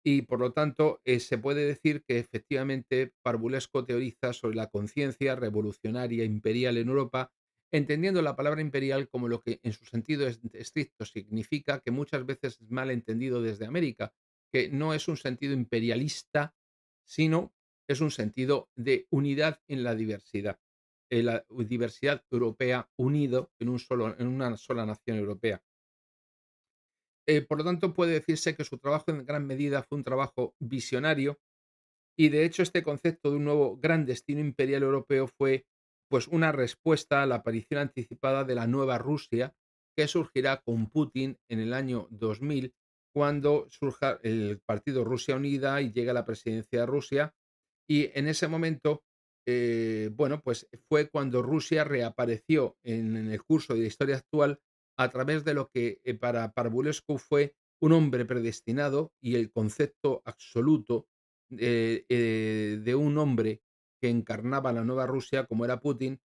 Speaker 1: Y, por lo tanto, se puede decir que efectivamente Parvulesco teoriza sobre la conciencia revolucionaria imperial en Europa, entendiendo la palabra imperial como lo que en su sentido estricto significa, que muchas veces es mal entendido desde América, que no es un sentido imperialista, sino es un sentido de unidad en la diversidad, la diversidad europea unido en una sola nación europea. Por lo tanto, puede decirse que su trabajo en gran medida fue un trabajo visionario y, de hecho, este concepto de un nuevo gran destino imperial europeo fue, pues, una respuesta a la aparición anticipada de la nueva Rusia, que surgirá con Putin en el año 2000, cuando surja el partido Rusia Unida y llegue a la presidencia de Rusia. Y en ese momento, bueno, pues fue cuando Rusia reapareció en el curso de la historia actual a través de lo que para Parvulescu fue un hombre predestinado y el concepto absoluto de un hombre que encarnaba la nueva Rusia, como era Putin,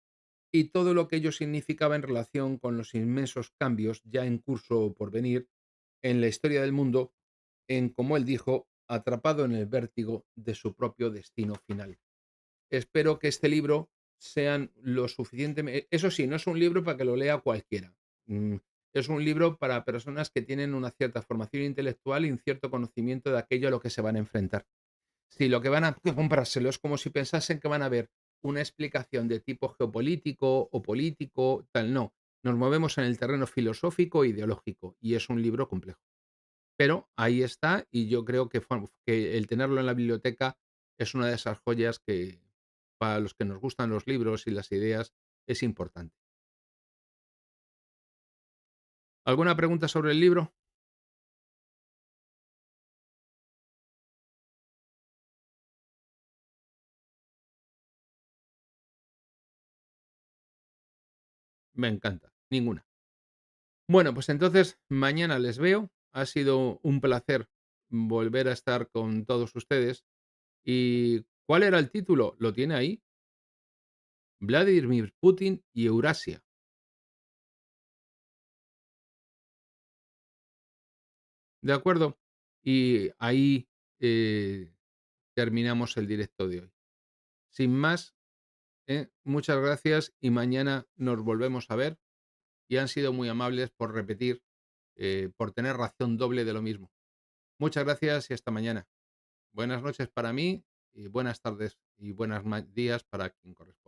Speaker 1: y todo lo que ello significaba en relación con los inmensos cambios ya en curso por venir en la historia del mundo, en, como él dijo, atrapado en el vértigo de su propio destino final. Espero que este libro sean lo suficientemente... Eso sí, no es un libro para que lo lea cualquiera. Mm, Es un libro para personas que tienen una cierta formación intelectual y un cierto conocimiento de aquello a lo que se van a enfrentar. Si lo que van a comprárselo es como si pensasen que van a ver una explicación de tipo geopolítico o político, tal, no. Nos movemos en el terreno filosófico e ideológico y es un libro complejo. Pero ahí está y yo creo que el tenerlo en la biblioteca es una de esas joyas que para los que nos gustan los libros y las ideas es importante. ¿Alguna pregunta sobre el libro? Me encanta, ninguna. Bueno, pues entonces mañana les veo. Ha sido un placer volver a estar con todos ustedes. ¿Y cuál era el título? ¿Lo tiene ahí? Vladimir Putin y Eurasia. ¿De acuerdo? Y ahí terminamos el directo de hoy. Sin más, muchas gracias y mañana nos volvemos a ver. Y han sido muy amables por repetir, por tener razón doble de lo mismo. Muchas gracias y hasta mañana. Buenas noches para mí y buenas tardes y buenos días para quien corresponda.